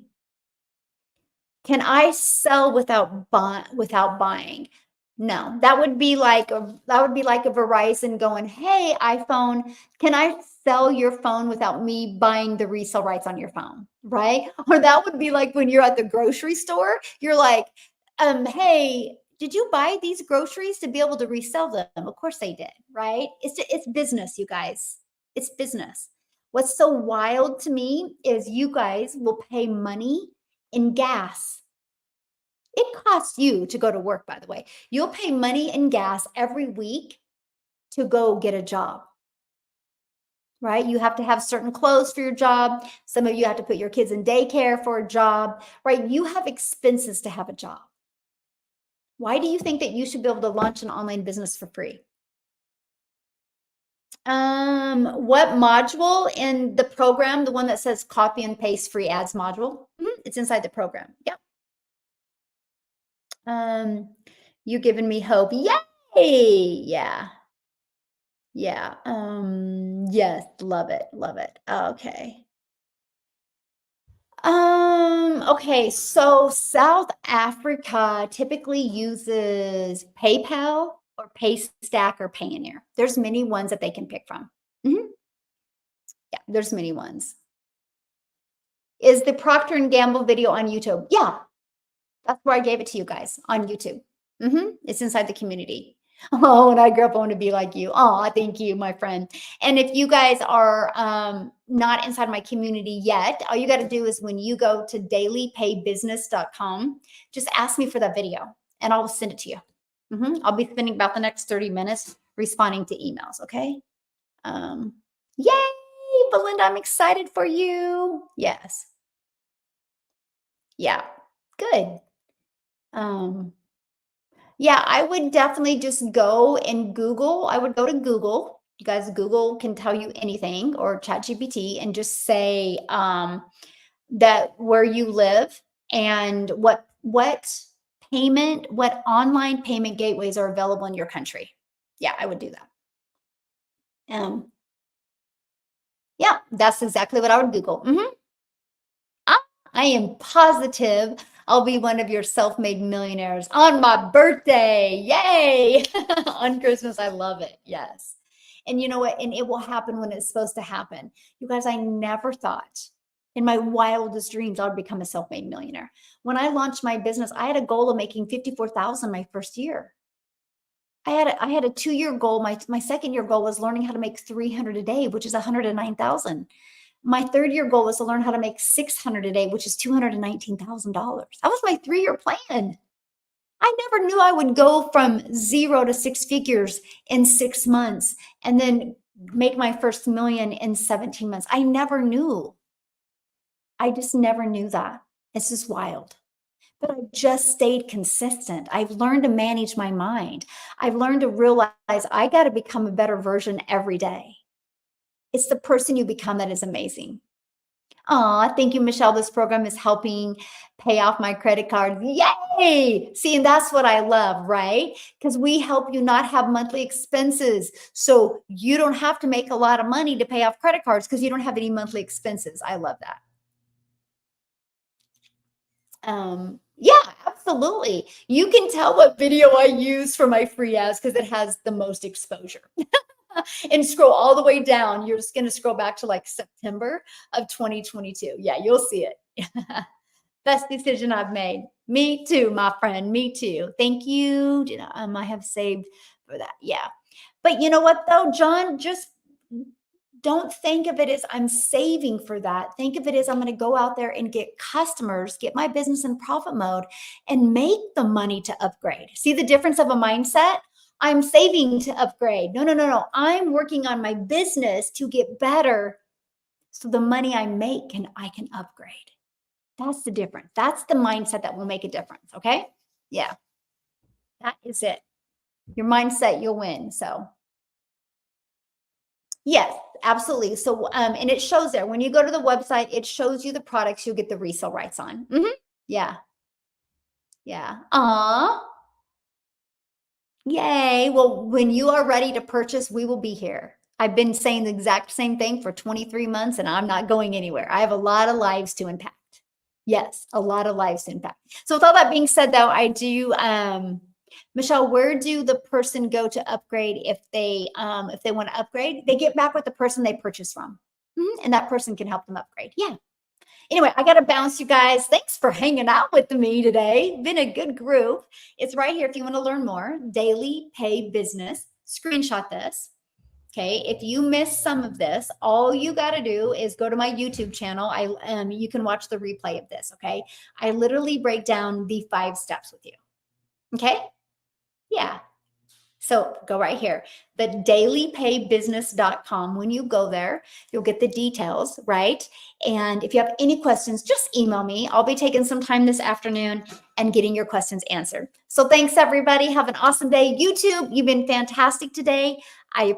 Can I sell without buying? No, that would be like a Verizon going, "Hey, iPhone, can I sell your phone without me buying the resale rights on your phone?" Right? Or that would be like when you're at the grocery store, you're like, hey, did you buy these groceries to be able to resell them?" Of course they did, right? It's business, you guys. It's business. What's so wild to me is you guys will pay money in gas. It costs you to go to work, by the way. You'll pay money in gas every week to go get a job, right? You have to have certain clothes for your job. Some of you have to put your kids in daycare for a job, right? You have expenses to have a job. Why do you think that you should be able to launch an online business for free? What module in the program, the one that says copy and paste free ads module? It's inside the program. Yep. You're giving me hope. Yay! Yeah. Yeah. Yes, love it. Love it. Okay. Okay, so South Africa typically uses PayPal or Paystack or Payoneer. There's many ones that they can pick from. Mhm. Yeah, there's many ones. Is the Procter and Gamble video on YouTube? Yeah, that's where I gave it to you guys on YouTube. It's inside the community. Oh, when I grow up, I want to be like you. Oh, thank you, my friend. And if you guys are not inside my community yet, all you got to do is when you go to dailypaybusiness.com, just ask me for that video and I'll send it to you. I'll be spending about the next 30 minutes responding to emails. Okay. Um, Yay, Belinda, I'm excited for you. Yes. Yeah. Good. Um, Yeah, I would definitely just go and Google. I would go to Google. You guys, Google can tell you anything or ChatGPT and just say that where you live and what online payment gateways are available in your country. Yeah, I would do that. Um, yeah, that's exactly what I would Google. I am positive I'll be one of your self-made millionaires on my birthday. Yay! On Christmas. I love it. Yes. And you know what? And it will happen when it's supposed to happen. You guys, I never thought in my wildest dreams I would become a self-made millionaire. When I launched my business, I had a goal of making 54,000 my first year. I had a 2-year goal. My second year goal was learning how to make 300 a day, which is 109,000. My third year goal was to learn how to make 600 a day, which is $219,000. That was my 3-year plan. I never knew I would go from 0 to 6 figures in 6 months and then make my first million in 17 months. I never knew. I just never knew that. It's just wild. But I just stayed consistent. I've learned to manage my mind. I've learned to realize I got to become a better version every day. It's the person you become that is amazing. Aw, thank you, Michelle. This program is helping pay off my credit card. Yay! See, and that's what I love, right? Because we help you not have monthly expenses. So you don't have to make a lot of money to pay off credit cards because you don't have any monthly expenses. I love that. Yeah, absolutely. You can tell what video I use for my free ads because it has the most exposure. And scroll all the way down. You're just going to scroll back to like September of 2022. Yeah, you'll see it. Best decision I've made. Me too, my friend. Me too. Thank you. I have saved for that. Yeah. But you know what though, John, just don't think of it as I'm saving for that. Think of it as I'm going to go out there and get customers, get my business in profit mode, and make the money to upgrade. See the difference of a mindset? I'm saving to upgrade. No. I'm working on my business to get better so the money I make I can upgrade. That's the difference. That's the mindset that will make a difference. Okay. Yeah. That is it. Your mindset, you'll win. So yes, absolutely. So, and it shows there when you go to the website, it shows you the products you'll get the resale rights on. Yeah. Yeah. Yay. Well, when you are ready to purchase, we will be here. I've been saying the exact same thing for 23 months and I'm not going anywhere. I have a lot of lives to impact. Yes, a lot of lives to impact. So with all that being said, though, I do, Michelle, where do the person go to upgrade if they want to upgrade? They get back with the person they purchased from, and that person can help them upgrade. Yeah. Anyway, I got to bounce, you guys. Thanks for hanging out with me today. Been a good group. It's right here if you want to learn more. Daily Pay Business. Screenshot this. Okay, if you missed some of this, all you got to do is go to my YouTube channel. You can watch the replay of this. Okay, I literally break down the 5 steps with you. Okay, yeah. So go right here, the dailypaybusiness.com. When you go there, you'll get the details, right? And if you have any questions, just email me. I'll be taking some time this afternoon and getting your questions answered. So thanks, everybody. Have an awesome day. YouTube, you've been fantastic today. I